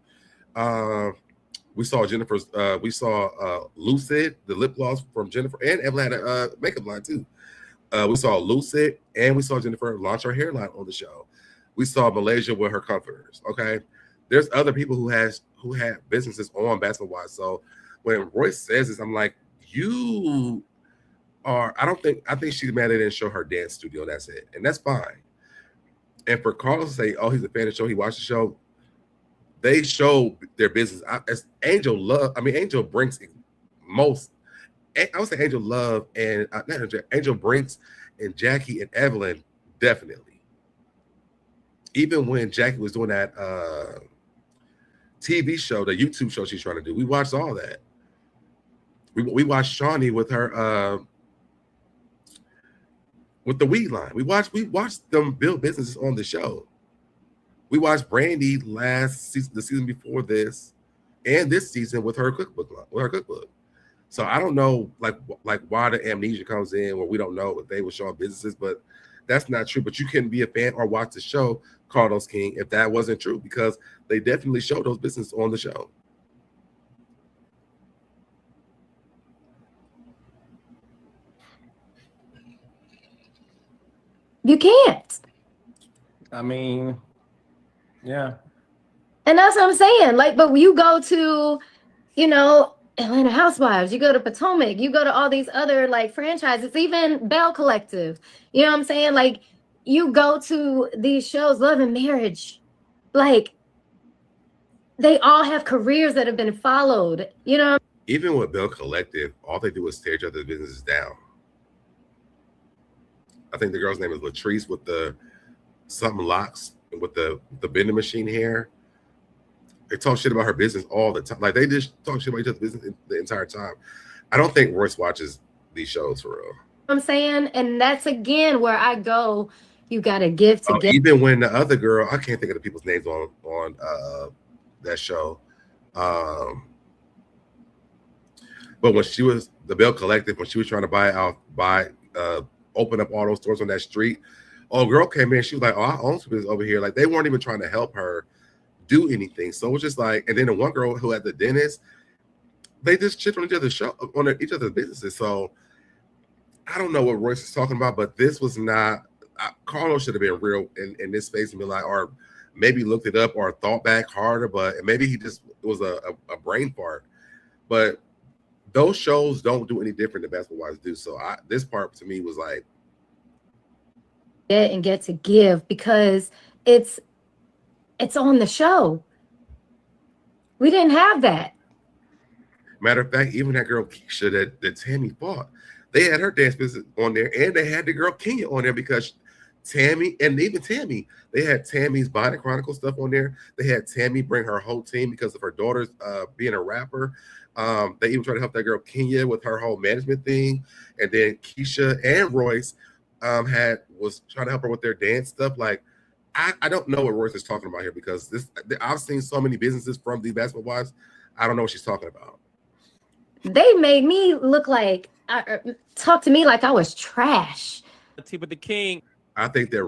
We saw Jennifer's. We saw Lucid, the lip gloss from Jennifer, and Evelyn had a makeup line too. We saw Lucid, and we saw Jennifer launch her hairline on the show. We saw Malaysia with her comforters. Okay, there's other people who had businesses on Basketball Wives. So when Royce says this, I'm like, you are. I think she's mad they didn't show her dance studio. That's it, and that's fine. And for Carlos to say, "Oh, he's a fan of the show. He watched the show." They show their business. Angel Brinks most. I would say Angel Love and Angel Brinks and Jackie and Evelyn, definitely. Even when Jackie was doing that TV show, the YouTube show she's trying to do, we watched all that. We watched Shawnee with her with the weed line. We watched them build businesses on the show. We watched Brandy last season, the season before this, and this season with her cookbook. So I don't know, like why the amnesia comes in where we don't know if they were showing businesses, but that's not true. But you couldn't be a fan or watch the show, Carlos King, if that wasn't true, because they definitely showed those businesses on the show. You can't. I mean, yeah. And that's what I'm saying. Like, but you go to, Atlanta Housewives, you go to Potomac, you go to all these other like franchises, even Bell Collective. You know what I'm saying? Like, you go to these shows, Love and Marriage, like they all have careers that have been followed, Even with Bell Collective, all they do is tear each other's businesses down. I think the girl's name is Latrice with the something locks with the vending machine hair. They talk shit about her business all the time. Like they just talk shit about each other's business the entire time. I don't think Royce watches these shows for real. I'm saying, and that's again where I go. You gotta give to get. Even when the other girl, I can't think of the people's names on that show. But when she was the Bell Collective, when she was trying to open up all those stores on that street, a girl came in. She was like, "Oh, I own some business over here." Like they weren't even trying to help her do anything. So it was just like, and then the one girl who had the dentist, they just chipped on each other's each other's businesses. So I don't know what Royce is talking about, but this was not. Carlos should have been real in this space and been like, or maybe looked it up or thought back harder, but maybe he just was a brain fart. But those shows don't do any different than Basketball Wives do. So this part to me was like, get to give because it's on the show. We didn't have that. Matter of fact, even that girl Keisha that Tammy fought, they had her dance business on there, and they had the girl Kenya on there because Tammy, and even Tammy, they had Tammy's Body Chronicle stuff on there. They had Tammy bring her whole team because of her daughter's being a rapper. They even tried to help that girl Kenya with her whole management thing. And then Keisha and Royce was trying to help her with their dance stuff. Like, I don't know what Royce is talking about here because I've seen so many businesses from these Basketball Wives. I don't know what she's talking about. They made me look like talk to me like I was trash. The team with the king. I think they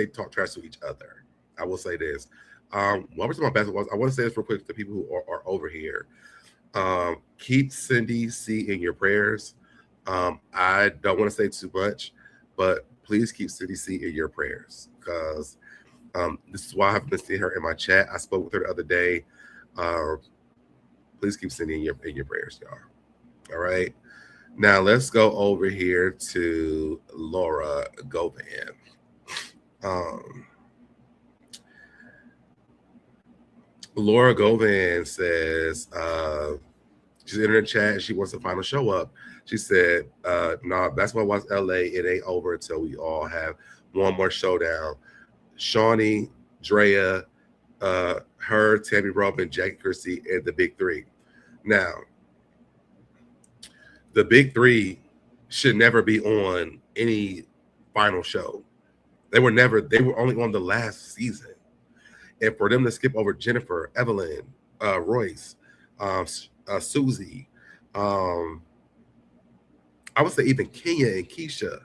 talk trash to each other. I will say this. While we're talking about Basketball Wives, I want to say this real quick to people who are over here. Keep Cindy C in your prayers. I don't want to say too much, but please keep Cindy C in your prayers because this is why I haven't been seeing her in my chat. I spoke with her the other day. Please keep Cindy in your prayers, y'all. All right. Now let's go over here to Laura Govan. Laura Govan says she's in her chat and she wants the final show up. She said, nah, Basketball Wives LA, it ain't over until we all have one more showdown. Shawnee, Drea, her, Tammy Robin, Jackie Christie, and the Big Three. Now, the Big Three should never be on any final show. They were only on the last season. And for them to skip over Jennifer, Evelyn, Royce, Susie, I would say even Kenya and Keisha,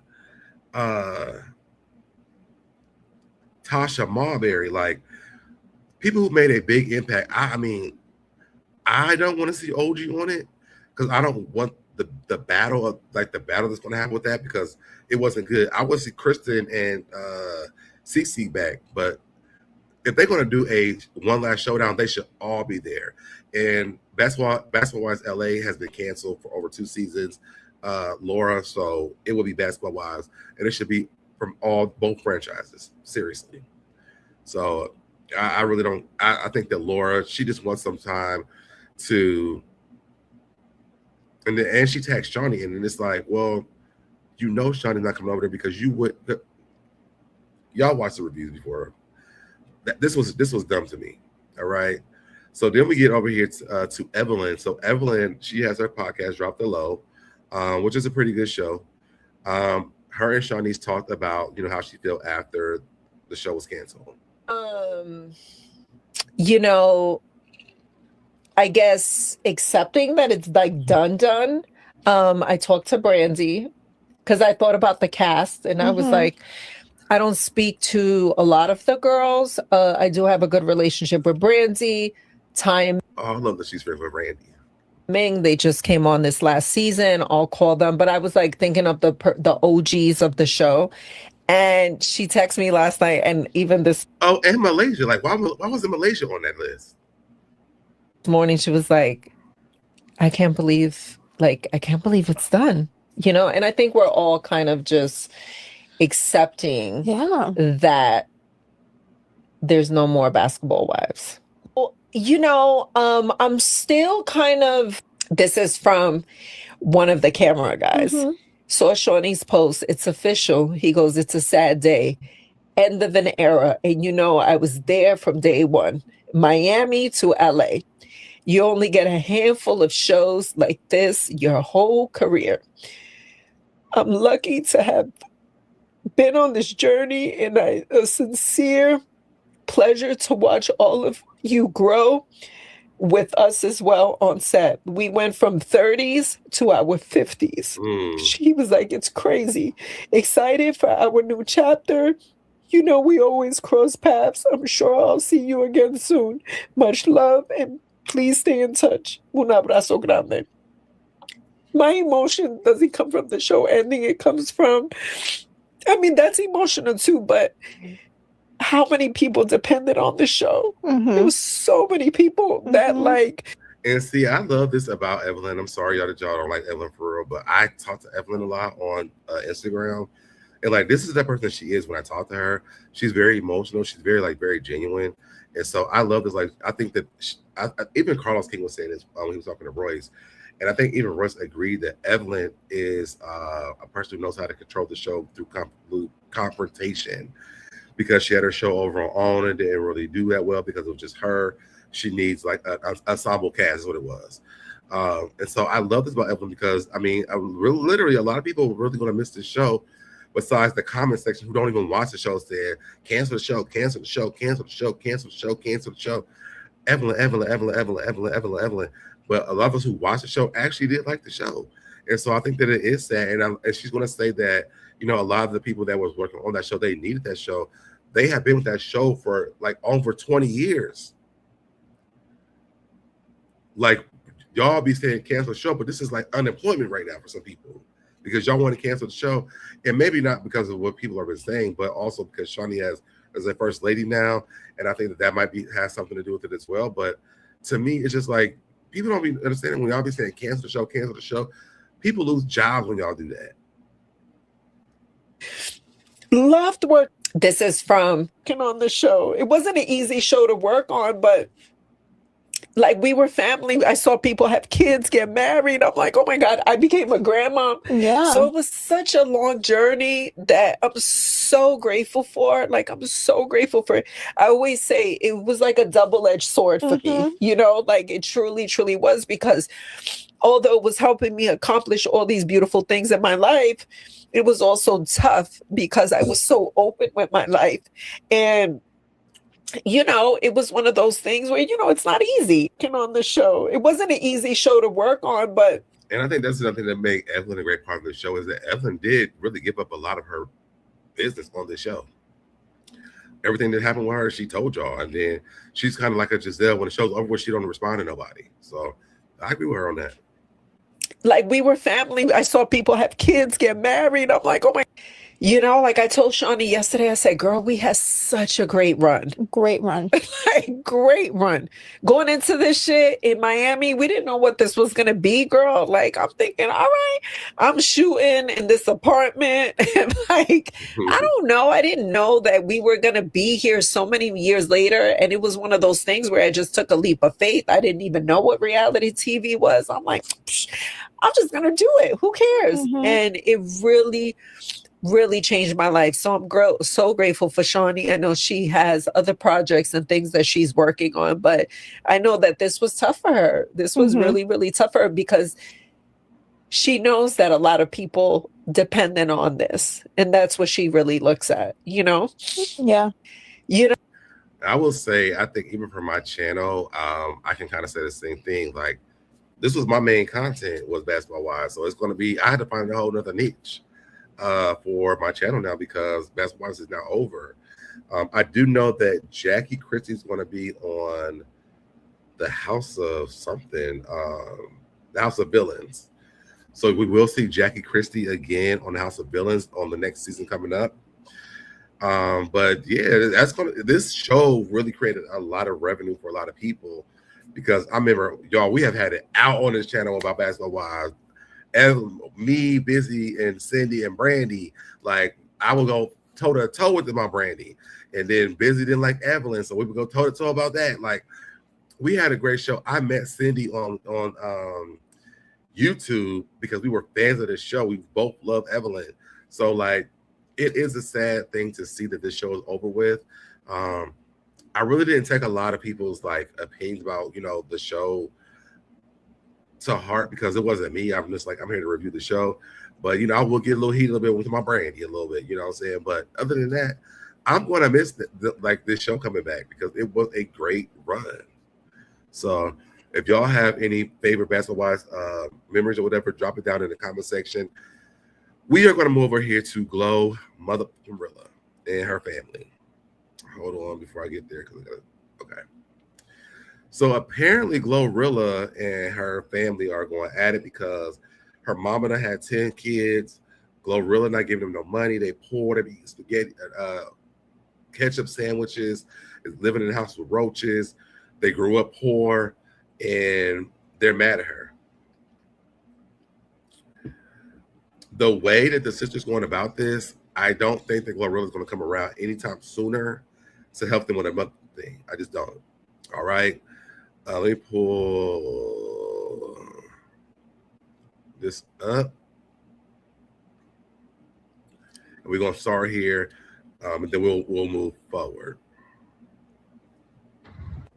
Tasha Marbury, like people who made a big impact. I mean, I don't want to see OG on it because I don't want the battle that's going to happen with that because it wasn't good. I want to see Kristen and Cece back, but if they're going to do a one last showdown, they should all be there. And Basketball Wives LA has been canceled for over 2 seasons, Laura. So it will be Basketball Wives, and it should be from both franchises. Seriously. So I really don't. I think that Laura, she just wants some time to. And she tagged Shawnee, and it's like, well, Shawnee's not coming over there because you would. Y'all watched the reviews before. This was dumb to me. All right. So then we get over here to Evelyn. So Evelyn, she has her podcast, Drop the Low, which is a pretty good show. Her and Shawnee's talked about, how she felt after the show was canceled. I guess accepting that it's like done. I talked to Brandy because I thought about the cast and I was like, I don't speak to a lot of the girls. I do have a good relationship with Brandy. I love that she's friends with Randy. They just came on this last season. I'll call them, but I was like thinking of the OGs of the show. And she texted me last night, and even this. Oh, and Malaysia. Like, why wasn't Malaysia on that list? Morning, she was like, I can't believe it's done. And I think we're all kind of just accepting that there's no more Basketball Wives. Well, I'm still kind of, this is from one of the camera guys. Saw Shawnee's post. It's official. He goes, it's a sad day. End of an era. And I was there from day one. Miami to LA. You only get a handful of shows like this your whole career. I'm lucky to have been on this journey, and a sincere pleasure to watch all of you grow with us as well on set. We went from 30s to our 50s. She was like, it's crazy. Excited for our new chapter. You know, we always cross paths. I'm sure I'll see you again soon. Much love, and please stay in touch. Un abrazo grande. My emotion doesn't come from the show ending. It comes from, I mean, that's emotional too, but how many people depended on the show? There was so many people that like. And see, I love this about Evelyn. I'm sorry y'all that y'all don't like Evelyn for real, but I talk to Evelyn a lot on Instagram. And like, this is the person that she is when I talk to her. She's very emotional. She's very like very genuine. And so I love this. Like, I think that even Carlos King was saying this when he was talking to Royce. And I think even Royce agreed that Evelyn is a person who knows how to control the show through confrontation, because she had her show over on OWN and didn't really do that well because it was just her. She needs like an ensemble cast is what it was. And so I love this about Evelyn because, I mean, literally a lot of people are really going to miss this show, besides the comment section who don't even watch the show saying, cancel the show, cancel the show, cancel the show, cancel the show, cancel the show. Evelyn, Evelyn, Evelyn, Evelyn, Evelyn, Evelyn, Evelyn. But a lot of us who watch the show actually did like the show. And so I think that it is sad. And she's going to say that, you know, a lot of the people that was working on that show, they needed that show. They have been with that show for like over 20 years. Like, y'all be saying cancel the show, but this is like unemployment right now for some people because y'all want to cancel the show. And maybe not because of what people have been saying, but also because Shawnee is a first lady now. And I think that might has something to do with it as well. But to me, it's just like, people don't be understanding when y'all be saying cancel the show, cancel the show. People lose jobs when y'all do that. Loved what this is from on the show. It wasn't an easy show to work on, but like, we were family. I saw people have kids, get married. I'm like, oh my God, I became a grandma. Yeah. So it was such a long journey that I'm so grateful for. Like, I'm so grateful for it. I always say it was like a double-edged sword for me, you know, like it truly, truly was, because although it was helping me accomplish all these beautiful things in my life, it was also tough because I was so open with my life. And you know, it was one of those things where, you know, it's not easy on the show. It wasn't an easy show to work on, but. And I think that's something that made Evelyn a great part of the show, is that Evelyn did really give up a lot of her business on the show. Everything that happened with her, she told y'all. And then she's kind of like a Giselle. When the show's over, she don't respond to nobody. So I agree with her on that. Like, we were family. I saw people have kids, get married. I'm like, oh my. You know, like I told Shawnee yesterday, I said, girl, we had such a great run. Great run. Like, great run. Going into this shit in Miami, we didn't know what this was going to be, girl. Like, I'm thinking, all right, I'm shooting in this apartment. And like, I don't know. I didn't know that we were going to be here so many years later. And it was one of those things where I just took a leap of faith. I didn't even know what reality TV was. I'm like, I'm just going to do it. Who cares? And it really changed my life. So I'm so grateful for Shawnee. I know she has other projects and things that she's working on, but I know that this was tough for her. This was really, really tough for her because she knows that a lot of people dependent on this. And that's what she really looks at, you know? Yeah. You know? I will say, I think even for my channel, I can kind of say the same thing. Like, this was my main content, was Basketball Wives. So it's going to be, I had to find a whole nother niche for my channel now, because Basketball Wives is now over. I do know that Jackie Christie is going to be on the House of something, the House of Villains. So we will see Jackie Christie again on the House of Villains on the next season coming up. But yeah, this show really created a lot of revenue for a lot of people, because I remember, y'all, we have had it out on this channel about Basketball Wives. And me, Busy, and Cindy, and Brandy, like, I would go toe to toe with my Brandy, and then Busy didn't like Evelyn, so we would go toe to toe about that. Like, we had a great show. I met Cindy on YouTube because we were fans of this show. We both love Evelyn, so like, it is a sad thing to see that this show is over with. I really didn't take a lot of people's like opinions about, you know, the show to heart because it wasn't me. I'm just like, I'm here to review the show. But, you know, I will get a little heated a little bit with my brandy a little bit, you know what I'm saying? But other than that, I'm going to miss like this show coming back because it was a great run. So if y'all have any favorite basketball-wise memories or whatever, drop it down in the comment section. We are going to move over here to GloRilla and her family. Hold on before I get there. Okay. So apparently GloRilla and her family are going at it because her mama done had 10 kids. GloRilla not giving them no money. They poor. They eat spaghetti, ketchup sandwiches, is living in the house with roaches. They grew up poor, and they're mad at her. The way that the sister's going about this, I don't think that GloRilla is going to come around anytime sooner to help them with a month thing. I just don't. All right. Let me pull this up. We're going to start here, and then we'll move forward.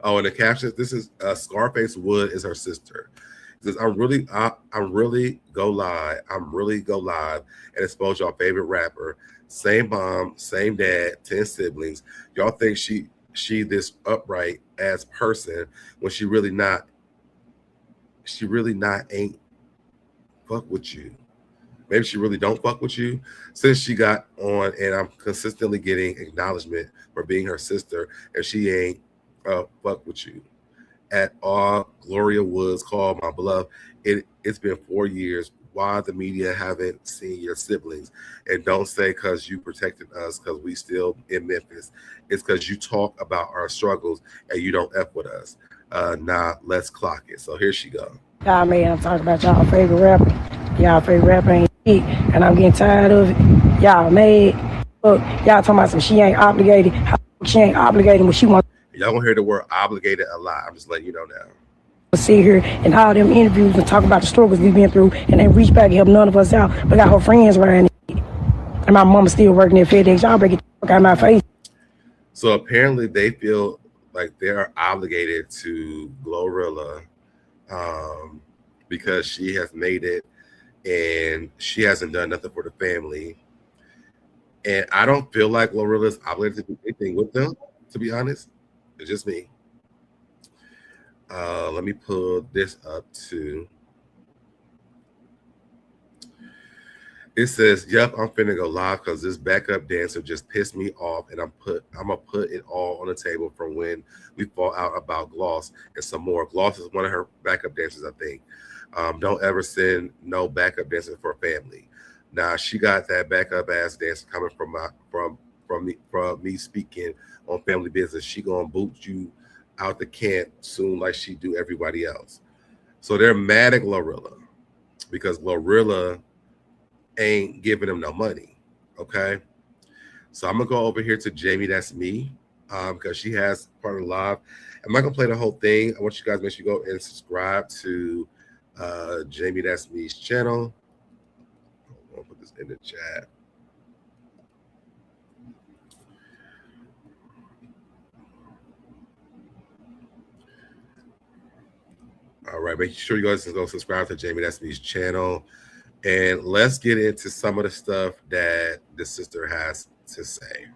Oh, and the caption, this is Scarface Wood is her sister. It says, I'm really go live and expose y'all favorite rapper. Same mom, same dad, 10 siblings. Y'all think she this upright ass person when she really not ain't fuck with you. Maybe she really don't fuck with you since she got on, and I'm consistently getting acknowledgement for being her sister, and she ain't fuck with you at all. Gloria Woods called my bluff. It's been 4 years. Why the media haven't seen your siblings? And don't say because you protected us because we still in Memphis. It's because you talk about our struggles and you don't F with us. Nah, let's clock it. So here she go. Y'all man, I'm talking about y'all favorite rapper. Y'all favorite rapper ain't shit, and I'm getting tired of it. Y'all mad. Look, y'all talking about some she ain't obligated. She ain't obligated when she wants. Y'all gonna hear the word obligated a lot. I'm just letting you know now. Sit here and all them interviews and talk about the struggles we've been through, and they reach back and help none of us out. But got her friends around it. And my mama still working at FedEx. Y'all better get the fuck out of my face. So apparently they feel like they're obligated to GloRilla because she has made it and she hasn't done nothing for the family. And I don't feel like GloRilla is obligated to do anything with them, to be honest. It's just me. Let me pull this up too. It says, yep, I'm finna go live because this backup dancer just pissed me off, and I'm gonna put it all on the table from when we fall out about Gloss and some more. Gloss is one of her backup dancers, I think. Don't ever send no backup dancer for family. Now she got that backup ass dancer coming from me speaking on family business. She gonna boot you out the camp soon like she do everybody else. So they're mad at GloRilla because GloRilla ain't giving them no money. Okay. So I'm gonna go over here to Jamie, that's me, because she has part of the live. I'm not gonna play the whole thing. I want you guys to make sure you go and subscribe to Jamie, that's me's channel. I'll put this in the chat. All right, make sure you guys can go subscribe to Jamie That's Me's channel. And let's get into some of the stuff that the sister has to say.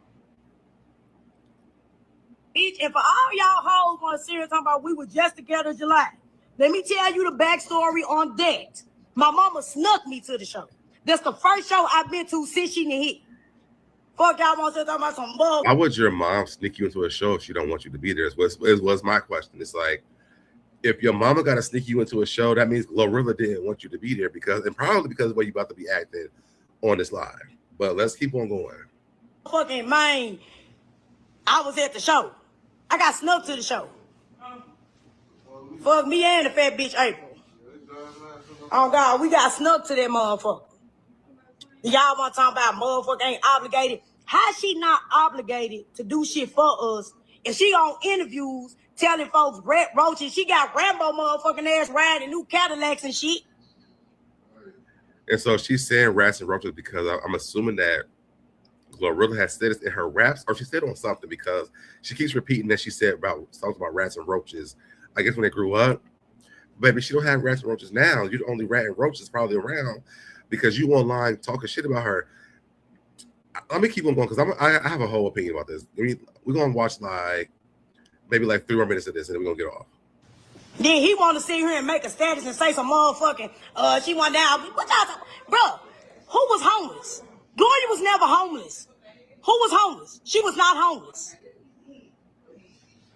And for all y'all hoes want to serious talking about we were just together in July, let me tell you the backstory on that. My mama snuck me to the show. That's the first show I've been to since she didn't hit. Fuck y'all want to talk about some bug. Why would your mom sneak you into a show if she don't want you to be there? It was my question. It's like, if your mama got to sneak you into a show, that means GloRilla didn't want you to be there probably because of the way you about to be acting on this live. But let's keep on going. Fucking man, I was at the show. I got snuck to the show. Fuck me and the fat bitch April. Oh God, we got snuck to that motherfucker. Y'all want to talk about motherfucker ain't obligated? How she not obligated to do shit for us if she on interviews telling folks roaches? She got Rambo motherfucking ass riding new Cadillacs and shit. And so she's saying rats and roaches because I'm assuming that GloRilla has said this in her raps, or she said on something, because she keeps repeating that she said about songs about rats and roaches. I guess when they grew up, baby, she don't have rats and roaches now. You're the only rat and roaches probably around because you online talking shit about her. Let me keep on going because I have a whole opinion about this. We're gonna watch maybe 3 more minutes of this, and then we're gonna get off. Then he want to sit here and make a status and say some motherfucking, she went down. What y'all talking? Bro, who was homeless? Gloria was never homeless. Who was homeless? She was not homeless.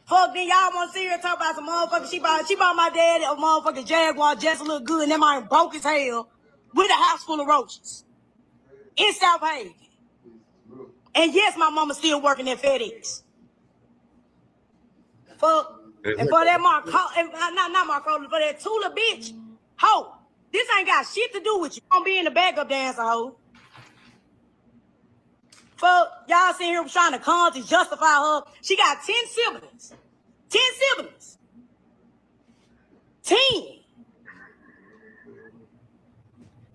Fuck, then y'all want to sit here and talk about some motherfucking, she bought my dad a motherfucking Jaguar just to look good, and that man broke as hell with a house full of roaches in South Haven. And yes, my mama still working at FedEx. Fuck. And for that not Marco, for that Tula bitch, ho, this ain't got shit to do with you. Don't be in the backup dancer, ho. Fuck, y'all sitting here trying to come to justify her. She got 10 siblings. 10 siblings. 10.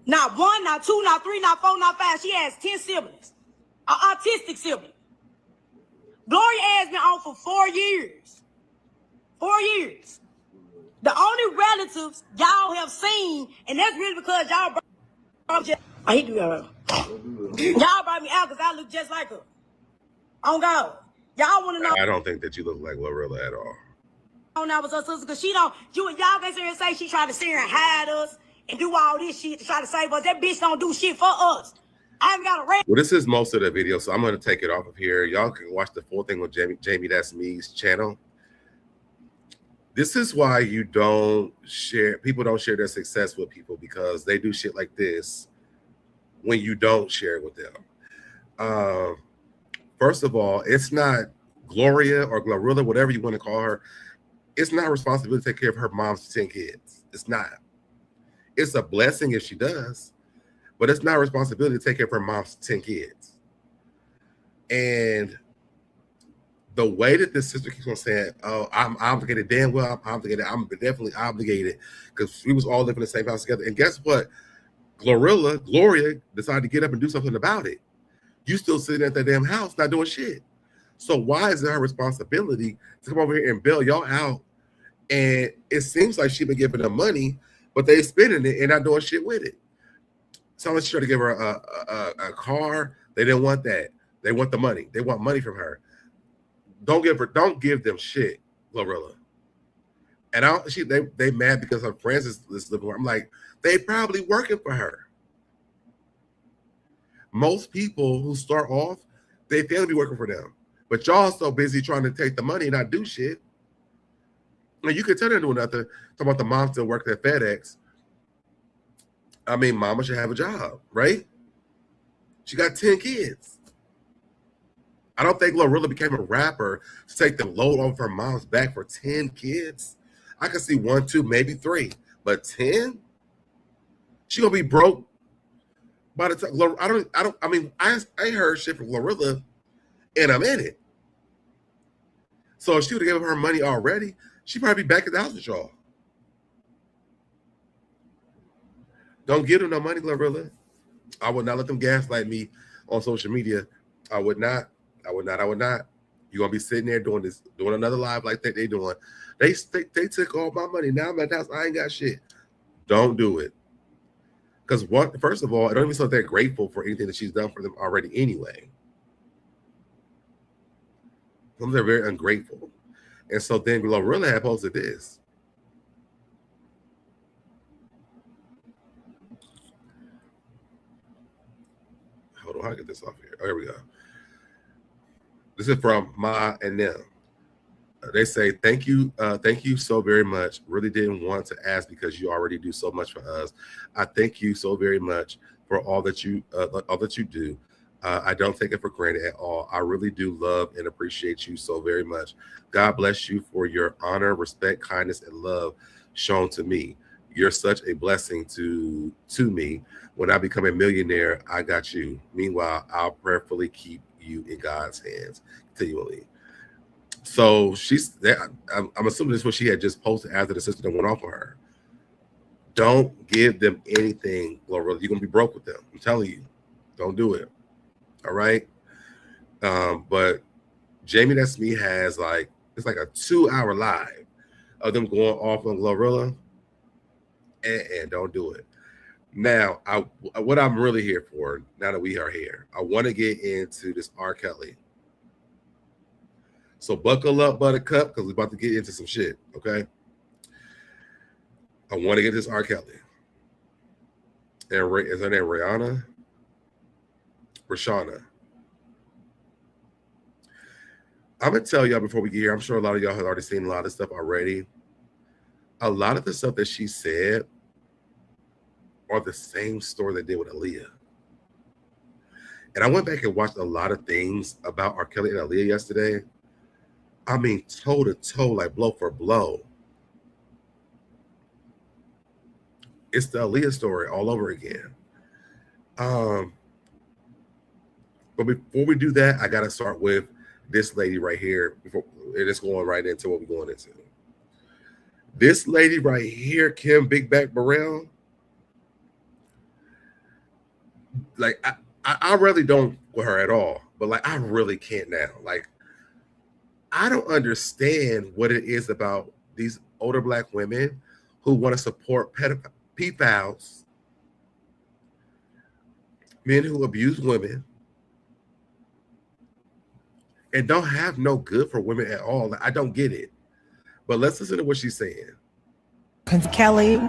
Not 1, not 2, not 3, not 4, not 5. She has 10 siblings. An autistic sibling. Gloria has been on for 4 years. 4 years. The only relatives y'all have seen, and that's really because y'all brought me y'all brought me out because I look just like her. On God. Y'all want to know. I don't think that you look like GloRilla at all. That was her sister because she don't. Y'all can sit here and say she tried to sit here and hide us and do all this shit to try to save us. That bitch don't do shit for us. I haven't got a rap. Well, this is most of the video, so I'm going to take it off of here. Y'all can watch the full thing on Jamie That's Me's channel. This is why you don't share. People don't share their success with people because they do shit like this when you don't share it with them. First of all, it's not Gloria or GloRilla, whatever you want to call her. It's not responsibility to take care of her mom's 10 kids. It's not. It's a blessing if she does, but it's not a responsibility to take care of her mom's 10 kids. And the way that this sister keeps on saying, oh, I'm obligated, damn well, I'm obligated. I'm definitely obligated because we was all living in the same house together. And guess what? Gloria decided to get up and do something about it. You still sitting at that damn house not doing shit. So why is it her responsibility to come over here and bail y'all out? And it seems like she been giving them money, but they spending it and not doing shit with it. Someone tried to give her a car. They didn't want that. They want the money. They want money from her. Don't give them shit, GloRilla. And they mad because her friends is living with her. I'm like, they probably working for her. Most people who start off, they family be working for them. But y'all so busy trying to take the money and not do shit. And you can tell them doing nothing. Talking about the mom still working at FedEx. I mean, mama should have a job, right? She got 10 kids. I don't think GloRilla became a rapper to take the load off her mom's back for 10 kids. I could see 1, 2, maybe 3, but 10? She gonna be broke by the time. I ain't heard shit from GloRilla in a minute. So if she would have given her money already, she'd probably be back at the house with y'all. Don't give them no money, GloRilla. I would not let them gaslight me on social media. I would not. You're gonna be sitting there doing another live like that they doing. They took all my money. Now I'm at the house. I ain't got shit. Don't do it. Because first of all, I don't even feel that grateful for anything that she's done for them already anyway. They're very ungrateful. And so then GloRilla had posted this. Hold on, how do I get this off here? Oh, here we go. This is from Ma and them. They say, thank you so very much. Really didn't want to ask because you already do so much for us. I thank you so very much for all that you do. I don't take it for granted at all. I really do love and appreciate you so very much. God bless you for your honor, respect, kindness, and love shown to me. You're such a blessing to me. When I become a millionaire, I got you. Meanwhile, I'll prayerfully keep you in God's hands continually. So I'm assuming this is what she had just posted after the sister went off on her. Don't give them anything, GloRilla. You're gonna be broke with them. I'm telling you, don't do it. All right. But Jamie That's Me has like, it's like a 2-hour live of them going off on GloRilla, and don't do it. Now, what I'm really here for, now that we are here, I want to get into this R. Kelly. So buckle up, Buttercup, because we're about to get into some shit, okay? I want to get this R. Kelly. And is her name Reshona? I'm going to tell y'all before we get here, I'm sure a lot of y'all have already seen a lot of stuff already. A lot of the stuff that she said are the same story they did with Aaliyah. And I went back and watched a lot of things about R. Kelly and Aaliyah yesterday. I mean, toe to toe, like blow for blow. It's the Aaliyah story all over again. But before we do that, I got to start with this lady right here. Before it's going right into what we're going into. This lady right here, Kim Big Back Burrell. Like, I really don't with her at all, but like I really can't now. Like, I don't understand what it is about these older Black women who want to support pedophiles, men who abuse women, and don't have no good for women at all. I don't get it. But let's listen to what she's saying. Kelly,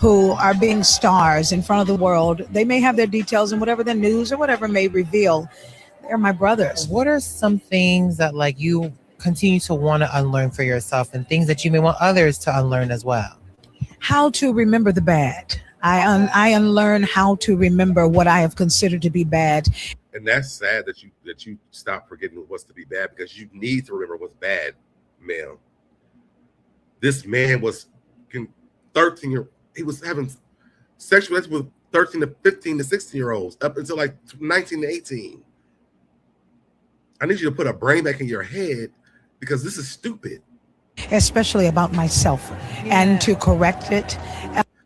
who are being stars in front of the world, they may have their details and whatever the news or whatever may reveal. They're my brothers. What are some things that like you continue to want to unlearn for yourself and things that you may want others to unlearn as well? How to remember the bad. I unlearn how to remember what I have considered to be bad. And that's sad that you stop forgetting what's to be bad, because you need to remember what's bad, ma'am. This man was 13 he was having sexual acts with 13 to 15 to 16-year-olds up until like 19 to 18. I need you to put a brain back in your head, because this is stupid. Especially about myself, and to correct it.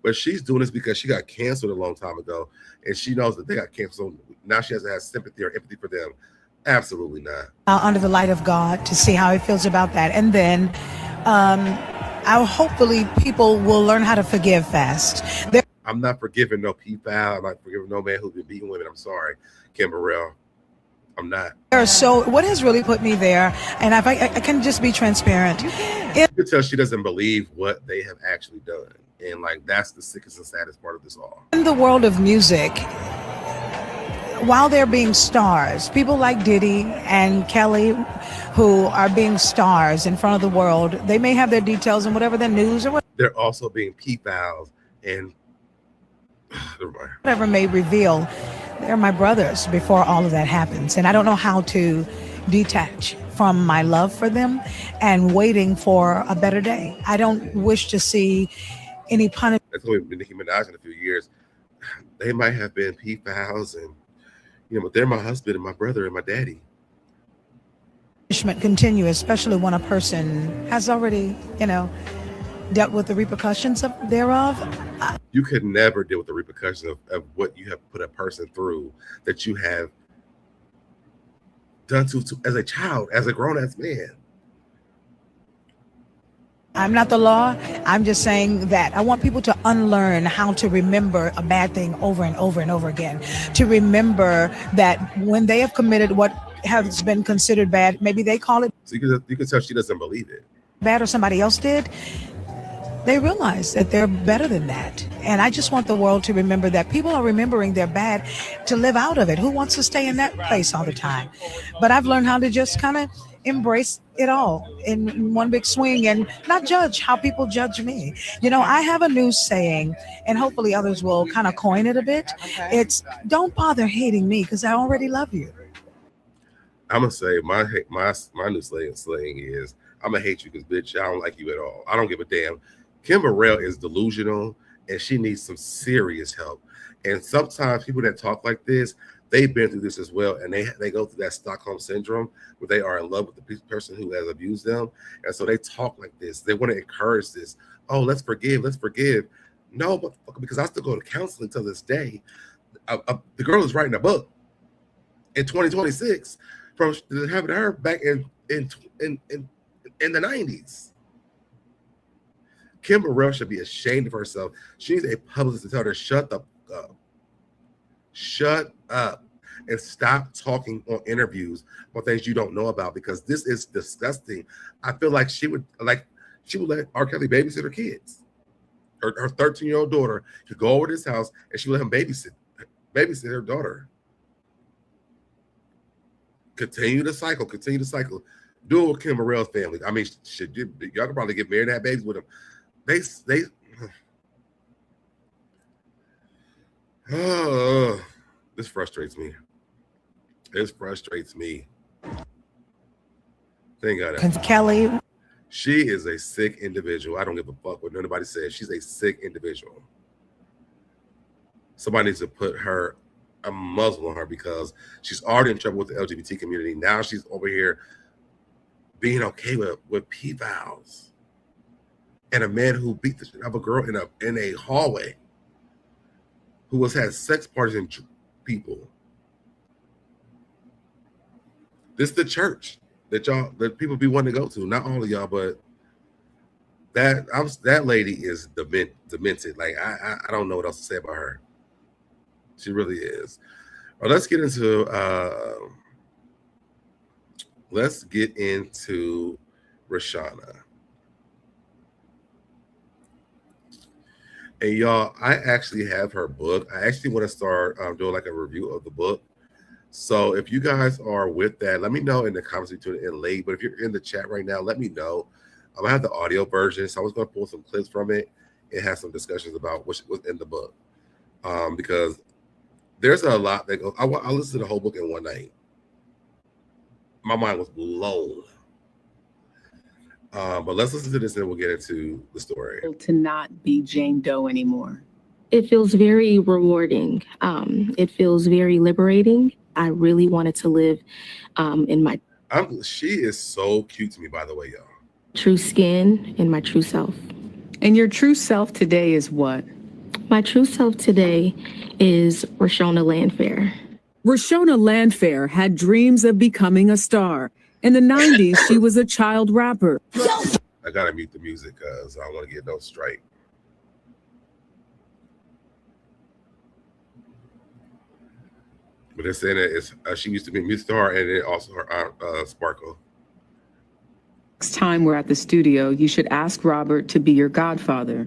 But she's doing this because she got canceled a long time ago, and she knows that they got canceled. Now she has to have sympathy or empathy for them. Absolutely not. Under the light of God, to see how he feels about that. And then hopefully people will learn how to forgive fast. I'm not forgiving no pedophile. I'm not forgiving no man who's been beating women. I'm sorry, Kim Burrell. I'm not. So what has really put me there, and if I can just be transparent. You can tell she doesn't believe what they have actually done. And like, that's the sickest and saddest part of this all. In the world of music, while they're being stars, people like Diddy and Kelly, who are being stars in front of the world, they may have their details and whatever the news or whatever. They're also being pedophiles and whatever may reveal. They're my brothers before all of that happens. And I don't know how to detach from my love for them and waiting for a better day. I don't wish to see any punishment. That's what we've been Nicki Minaj in a few years. They might have been pedophiles, and but they're my husband and my brother and my daddy. Punishment continue, especially when a person has already, dealt with the repercussions thereof. You could never deal with the repercussions of what you have put a person through, that you have done to as a child, as a grown-ass man. I'm not the law. I'm just saying that I want people to unlearn how to remember a bad thing over and over and over again. To remember that when they have committed what has been considered bad, maybe they call it. So you can tell she doesn't believe it. Bad, or somebody else did. They realize that they're better than that. And I just want the world to remember that people are remembering their bad to live out of it. Who wants to stay in that place all the time? But I've learned how to just kind of embrace it all in one big swing and not judge how people judge me. I have a new saying, and hopefully others will kind of coin it a bit. Okay. It's don't bother hating me, because I already love you. I'm going to say my new slang is, I'm going to hate you because, bitch, I don't like you at all. I don't give a damn. Kim Burrell is delusional, and she needs some serious help. And sometimes people that talk like this, they've been through this as well, and they go through that Stockholm syndrome where they are in love with the person who has abused them, and so they talk like this. They want to encourage this. Oh, let's forgive. No, because I still go to counseling to this day. The girl is writing a book in 2026 from that happened to her back in the 90s. Kim Burrell should be ashamed of herself. She needs a publicist to tell her, shut the fuck up. Shut up and stop talking on interviews about things you don't know about, because this is disgusting. I feel like she would let R. Kelly babysit her kids. Her 13-year-old daughter could go over to his house and she would let him babysit her daughter. Continue the cycle. Do it with Kim Burrell's family. I mean, y'all could probably get married and have babies with them. This frustrates me. Thank God. Kelly. She is a sick individual. I don't give a fuck what anybody says. She's a sick individual. Somebody needs to put a muzzle on her, because she's already in trouble with the LGBT community. Now she's over here being okay with pedophiles and a man who beat the shit out of a girl in a hallway, who has had sex parties and people. This is the church that people be wanting to go to. Not all of y'all, but that lady is demented. Like I don't know what else to say about her. She really is. Well, let's get into Reshona. And y'all, I actually have her book. I actually want to start doing like a review of the book. So if you guys are with that, let me know in the comments between it and late. But if you're in the chat right now, let me know. I have the audio version, so I was going to pull some clips from it and have some discussions about what was in the book, because there's a lot that goes. I listened to the whole book in one night. My mind was blown. But let's listen to this and we'll get into the story. To not be Jane Doe anymore. It feels very rewarding. It feels very liberating. I really wanted to live in my she is so cute to me, by the way, y'all. True skin and my true self. And your true self today is what? My true self today is Reshona Landfair. Reshona Landfair had dreams of becoming a star. In the 90s, she was a child rapper. I gotta mute the music because I don't want to get no strike. But they're saying that she used to be a music star, and then also her Sparkle. Next time we're at the studio, you should ask Robert to be your godfather.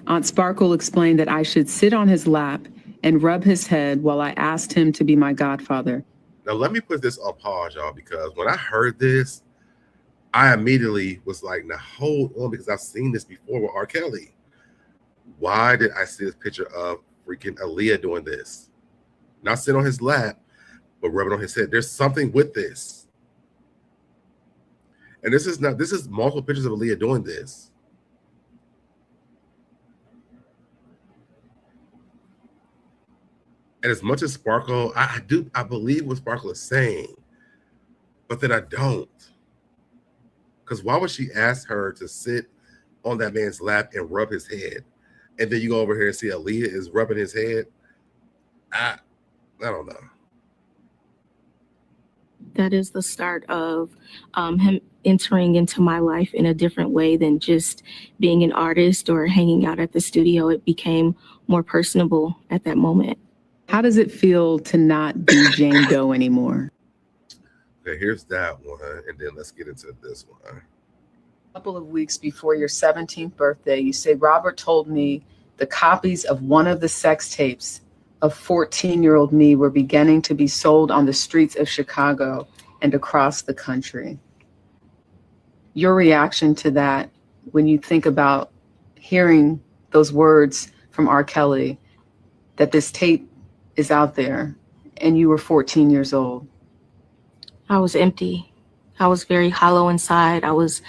Aunt Sparkle explained that I should sit on his lap and rub his head while I asked him to be my godfather. Now, let me put this on pause, y'all, because when I heard this, I immediately was like, now hold on, because I've seen this before with R. Kelly. Why did I see this picture of freaking Aaliyah doing this? Not sitting on his lap, but rubbing on his head. There's something with this. And this is multiple pictures of Aaliyah doing this. And as much as Sparkle, I believe what Sparkle is saying, but then I don't. Because why would she ask her to sit on that man's lap and rub his head? And then you go over here and see Aaliyah is rubbing his head? I don't know. That is the start of him entering into my life in a different way than just being an artist or hanging out at the studio. It became more personable at that moment. How does it feel to not be Jane Doe anymore? Okay, here's that one, and then let's get into this one. A couple of weeks before your 17th birthday, you say, Robert told me the copies of one of the sex tapes of 14-year-old me were beginning to be sold on the streets of Chicago and across the country. Your reaction to that when you think about hearing those words from R. Kelly, that this tape is out there and you were 14 years old? I was empty. I was very hollow inside. I was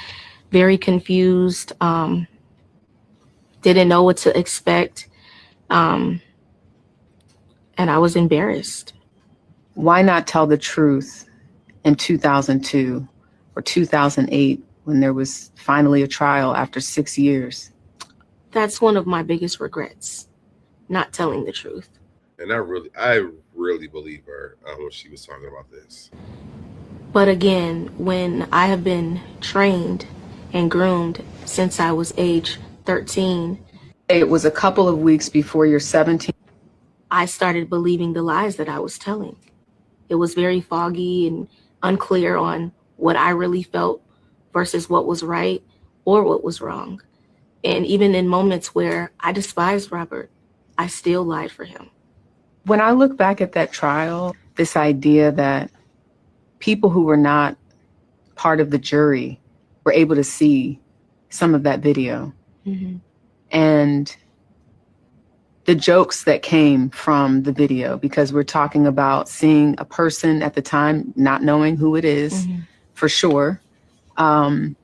very confused. Didn't know what to expect. And I was embarrassed. Why not tell the truth in 2002 or 2008 when there was finally a trial after 6 years? That's one of my biggest regrets, not telling the truth. And I really believe her when she was talking about this. But again, when I have been trained and groomed since I was age 13, it was a couple of weeks before your 17th. I started believing the lies that I was telling. It was very foggy and unclear on what I really felt versus what was right or what was wrong. And even in moments where I despised Robert, I still lied for him. When I look back at that trial, this idea that people who were not part of the jury were able to see some of that video. Mm-hmm. And the jokes that came from the video, because we're talking about seeing a person at the time, not knowing who it is, for sure, being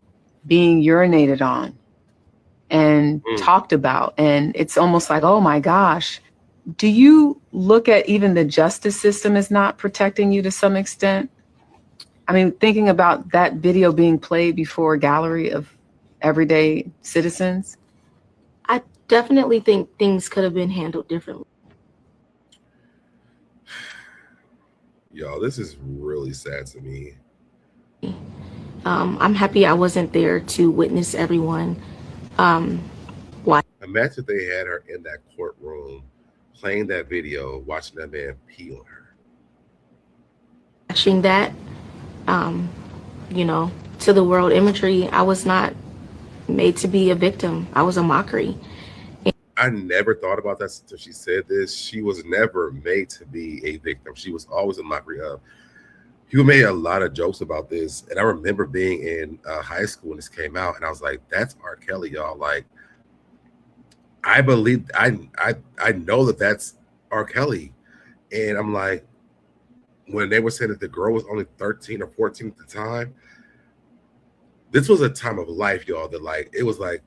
urinated on and talked about. And it's almost like, oh my gosh, do you look at even the justice system as not protecting you to some extent? I mean, thinking about that video being played before a gallery of everyday citizens. I definitely think things could have been handled differently. Y'all, this is really sad to me. I'm happy I wasn't there to witness everyone. Why? Imagine if they had her in that courtroom playing that video, watching that man pee on her. Watching that, you know, to the world imagery, I was not made to be a victim. I was a mockery. I never thought about that until she said this. She was never made to be a victim. She was always a mockery of. People made a lot of jokes about this, and I remember being in high school when this came out, and I was like, "That's R. Kelly, y'all." Like, I believe, I know that that's R. Kelly, and I'm like, when they were saying that the girl was only 13 or 14 at the time, this was a time of life, y'all. That like, it was like,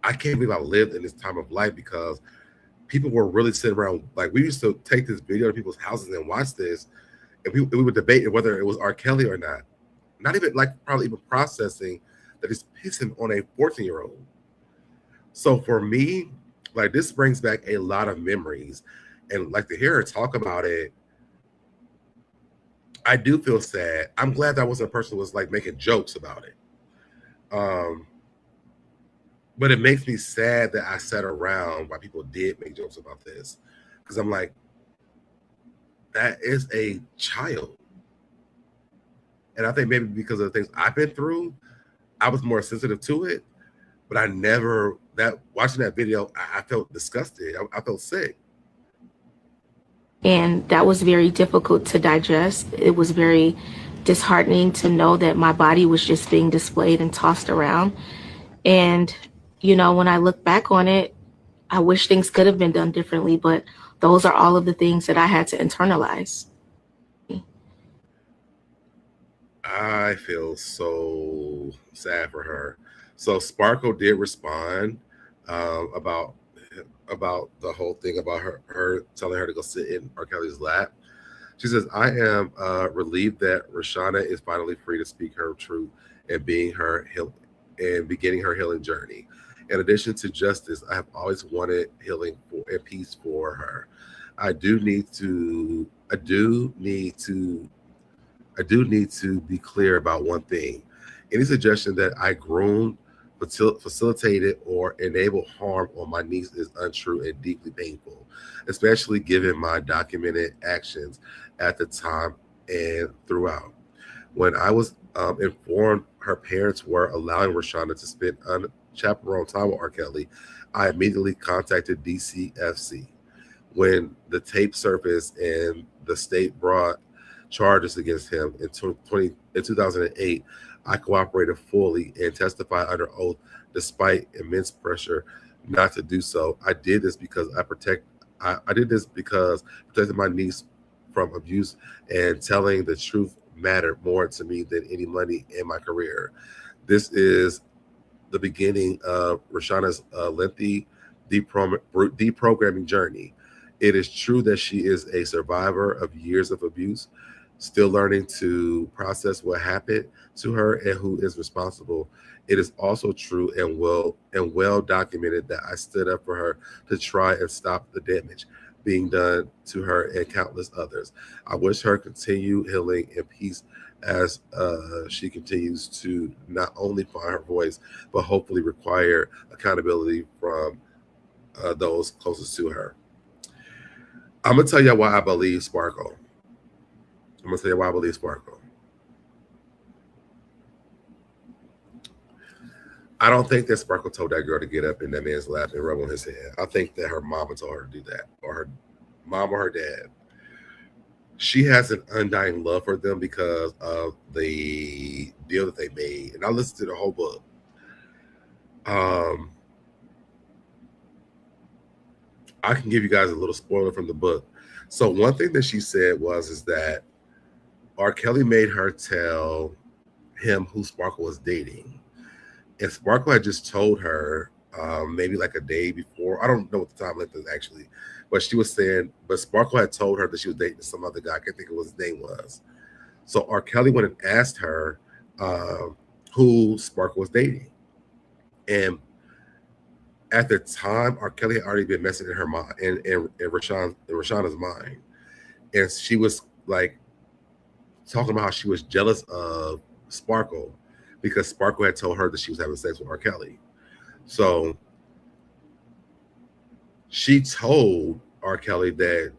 I can't believe I lived in this time of life because people were really sitting around. Like, we used to take this video to people's houses and watch this. And we would debate whether it was R. Kelly or not. Not even like probably even processing that he's pissing on a 14-year-old. So for me, like this brings back a lot of memories. And like to hear her talk about it, I do feel sad. I'm glad that wasn't a person who was like making jokes about it. But it makes me sad that I sat around while people did make jokes about this. Because I'm like, that is a child. And I think maybe because of the things I've been through, I was more sensitive to it. But I never, watching that video, I felt disgusted. I felt sick. And that was very difficult to digest. It was very disheartening to know that my body was just being displayed and tossed around. And, you know, when I look back on it, I wish things could have been done differently, but those are all of the things that I had to internalize. I feel so sad for her. So Sparkle did respond about the whole thing about her telling her to go sit in R. Kelly's lap. She says, I am relieved that Reshona is finally free to speak her truth and beginning her healing journey. In addition to justice, I have always wanted healing and peace for her. I do need to be clear about one thing. Any suggestion that I groomed, facilitated, or enabled harm on my niece is untrue and deeply painful, especially given my documented actions at the time and throughout. When I was informed her parents were allowing Reshona to spend unchaperoned time with R. Kelly, I immediately contacted DCFC. When the tape surfaced and the state brought charges against him in 2008, I cooperated fully and testified under oath despite immense pressure not to do so. I did this because protected my niece from abuse, and telling the truth mattered more to me than any money in my career. This is the beginning of Reshona's lengthy deprogramming journey. It is true that she is a survivor of years of abuse, still learning to process what happened to her and who is responsible. It is also true and well documented that I stood up for her to try and stop the damage being done to her and countless others. I wish her continued healing and peace as she continues to not only find her voice, but hopefully require accountability from those closest to her. I'm going to tell you why I believe Sparkle. I don't think that Sparkle told that girl to get up in that man's lap and rub on his head. I think that her mama told her to do that, or her mom or her dad. She has an undying love for them because of the deal that they made. And I listened to the whole book. I can give you guys a little spoiler from the book. So one thing that she said is that R. Kelly made her tell him who Sparkle was dating. And Sparkle had just told her maybe like a day before. I don't know what the time length is actually. But she was saying, but Sparkle had told her that she was dating some other guy. I can't think of what his name was. So R. Kelly went and asked her who Sparkle was dating. And at the time, R. Kelly had already been messing in her mind, in Reshona's mind. And she was like talking about how she was jealous of Sparkle because Sparkle had told her that she was having sex with R. Kelly. So she told R. Kelly that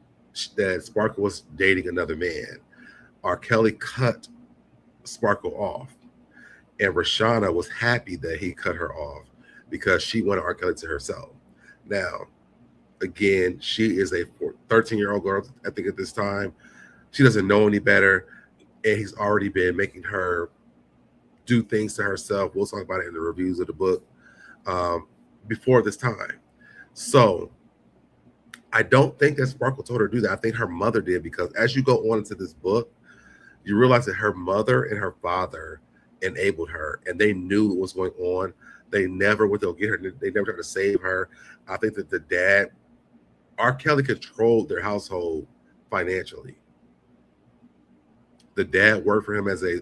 Sparkle was dating another man. R. Kelly cut Sparkle off. And Reshona was happy that he cut her off because she wanted R. Kelly to herself. Now, again, she is a 13-year-old girl, I think, at this time. She doesn't know any better. And he's already been making her do things to herself. We'll talk about it in the reviews of the book before this time. So I don't think that Sparkle told her to do that. I think her mother did, because as you go on into this book, you realize that her mother and her father enabled her, and they knew what was going on. They never went to get her. They never tried to save her. I think that the dad, R. Kelly, controlled their household financially. The dad worked for him as a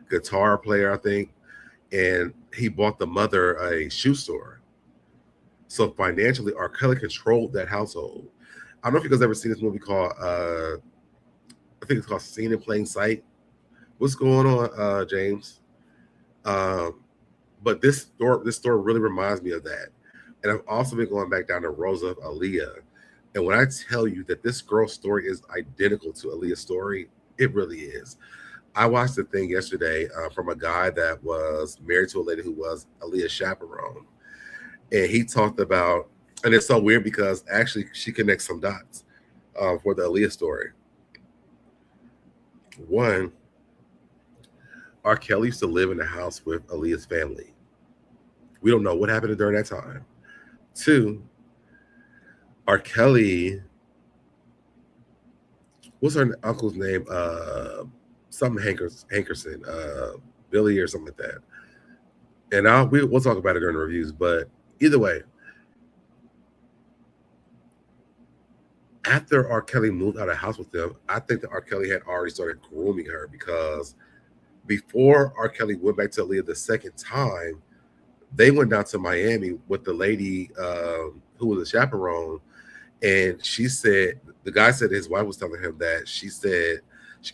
guitar player, I think, and he bought the mother a shoe store. So financially, R. Kelly controlled that household. I don't know if you guys ever seen this movie called, I think it's called Seen in Plain Sight. What's going on, James? But this story really reminds me of that. And I've also been going back down to Rosa of Aaliyah. And when I tell you that this girl's story is identical to Aaliyah's story, it really is. I watched a thing yesterday from a guy that was married to a lady who was Aaliyah's chaperone. And he talked about, and it's so weird because actually she connects some dots for the Aaliyah story. One, R. Kelly used to live in the house with Aaliyah's family. We don't know what happened during that time. Two, R. Kelly, what's her uncle's name? Something Hankerson, Billy or something like that. And we'll talk about it during the reviews. But either way, after R. Kelly moved out of the house with them, I think that R. Kelly had already started grooming her, because before R. Kelly went back to Aaliyah the second time, they went down to Miami with the lady who was a chaperone. And she said, the guy said his wife was telling him that she said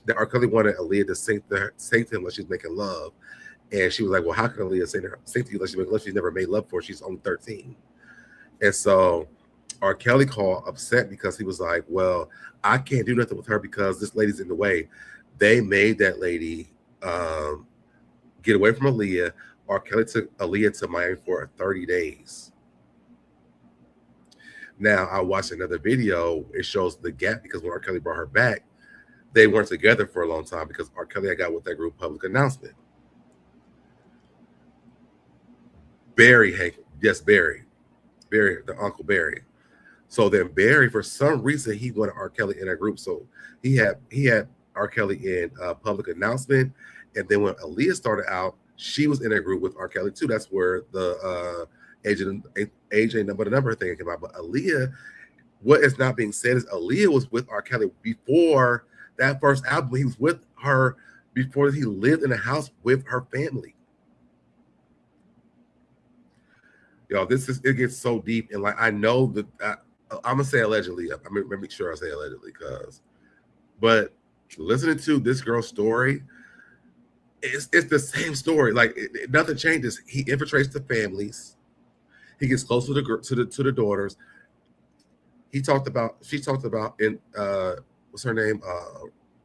that R. Kelly wanted Aaliyah to sing to him like she was making love. And she was like, well, how can Aaliyah sing to you like she's making love? She's never made love before. She's only 13. And so R. Kelly called upset because he was like, well, I can't do nothing with her because this lady's in the way. They made that lady get away from Aaliyah. R. Kelly took Aaliyah to Miami for 30 days. Now, I watched another video. It shows the gap because when R. Kelly brought her back, they weren't together for a long time because R. Kelly had got with that group Public Announcement. Barry, the Uncle Barry. So then Barry, for some reason, he wanted R. Kelly in that group. So he had R. Kelly in Public Announcement. And then when Aaliyah started out, she was in a group with R. Kelly too. That's where the age ain't but a number thing came out. But Aaliyah, what is not being said is Aaliyah was with R. Kelly before that first album. He was with her before he lived in a house with her family. Yo, it gets so deep. And like, I know that I'm gonna say allegedly. I'm gonna make sure I say allegedly, but listening to this girl's story, it's the same story. Like nothing changes. He infiltrates the families. He gets close to the daughters. She talked about in what's her name?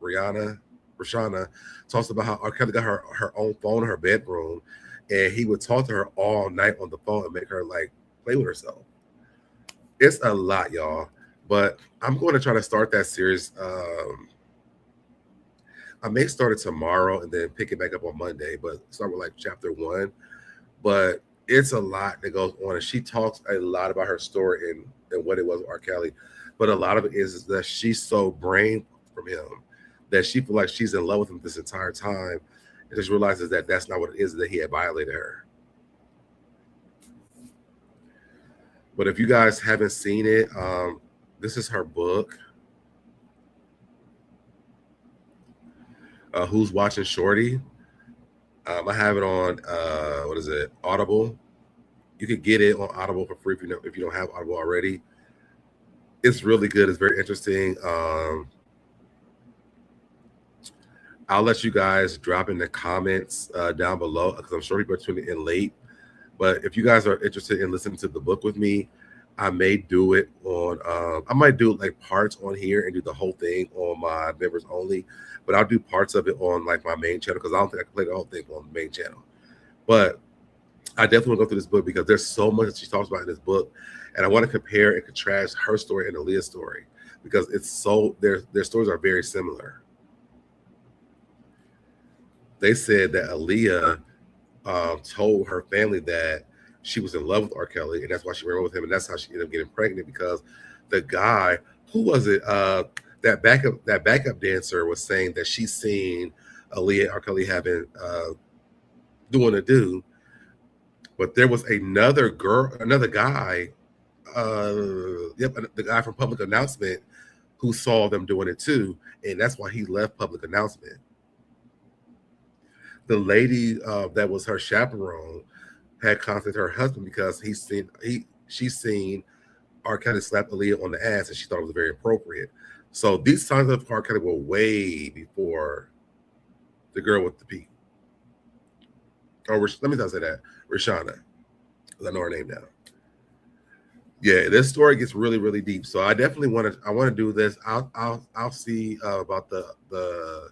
Reshona talks about how R. Kelly got her own phone in her bedroom, and he would talk to her all night on the phone and make her like play with herself. It's a lot, y'all. But I'm going to try to start that series. I may start it tomorrow and then pick it back up on Monday, but start with like chapter 1. But it's a lot that goes on, and she talks a lot about her story and what it was with R. Kelly. But a lot of it is that she's so brain from him that she feels like she's in love with him this entire time, and just realizes that that's not what it is, that he had violated her. But if you guys haven't seen it, this is her book. Who's Watching Shorty? I have it on what is it? Audible. You can get it on Audible for free if you don't have Audible already. It's really good. It's very interesting. I'll let you guys drop in the comments down below because I'm sure people are tuning in late. But if you guys are interested in listening to the book with me, I may do it on. I might do like parts on here and do the whole thing on my members only. But I'll do parts of it on like my main channel because I don't think I can play the whole thing on the main channel. But I definitely want to go through this book because there's so much that she talks about in this book, and I want to compare and contrast her story and Aaliyah's story because it's so their stories are very similar. They said that Aaliyah told her family that she was in love with R. Kelly, and that's why she ran with him, and that's how she ended up getting pregnant because the guy, who was it? That backup dancer was saying that she's seen Aaliyah and R. Kelly having doing a do, but there was another guy, the guy from Public Announcement who saw them doing it too, and that's why he left Public Announcement. The lady that was her chaperone had contacted her husband because she's seen R. Kelly slap Aaliyah on the ass, and she thought it was very appropriate. So these signs of R. Kelly were way before the girl with the P. Or let me not say that, Reshona. I know her name now. Yeah, this story gets really, really deep. So I definitely want to do this. I'll see about the.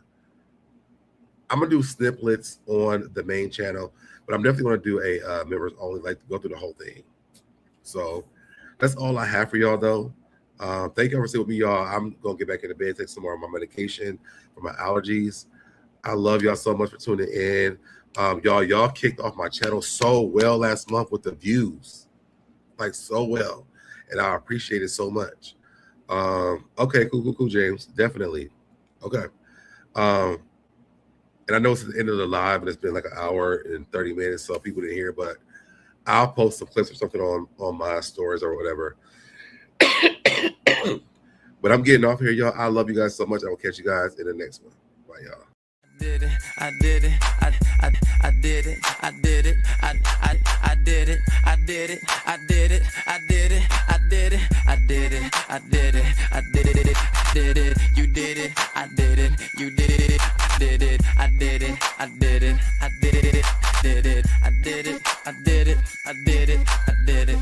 I'm gonna do snippets on the main channel, but I'm definitely gonna do a members only, like to go through the whole thing. So that's all I have for y'all, though. Thank you for sitting with me, y'all. I'm gonna get back into bed, take some more of my medication for my allergies. I love y'all so much for tuning in. Y'all kicked off my channel so well last month with the views, like so well, and I appreciate it so much. Okay, cool, James, definitely. Okay. And I know it's the end of the live, and it's been like an hour and 30 minutes, so people didn't hear, but I'll post some clips or something on my stories or whatever. But I'm getting off here, y'all. I love you guys so much. I will catch you guys in the next one. Bye, y'all. Did it, I did it, I did it, I did it, I did it, I did it, I did it, I did it, I did it, I did it, I did it, I did it, did it, you did it, I did it, you did it, did it, I did it, I did it, I did it, did it, I did it, I did it, I did it, I did it.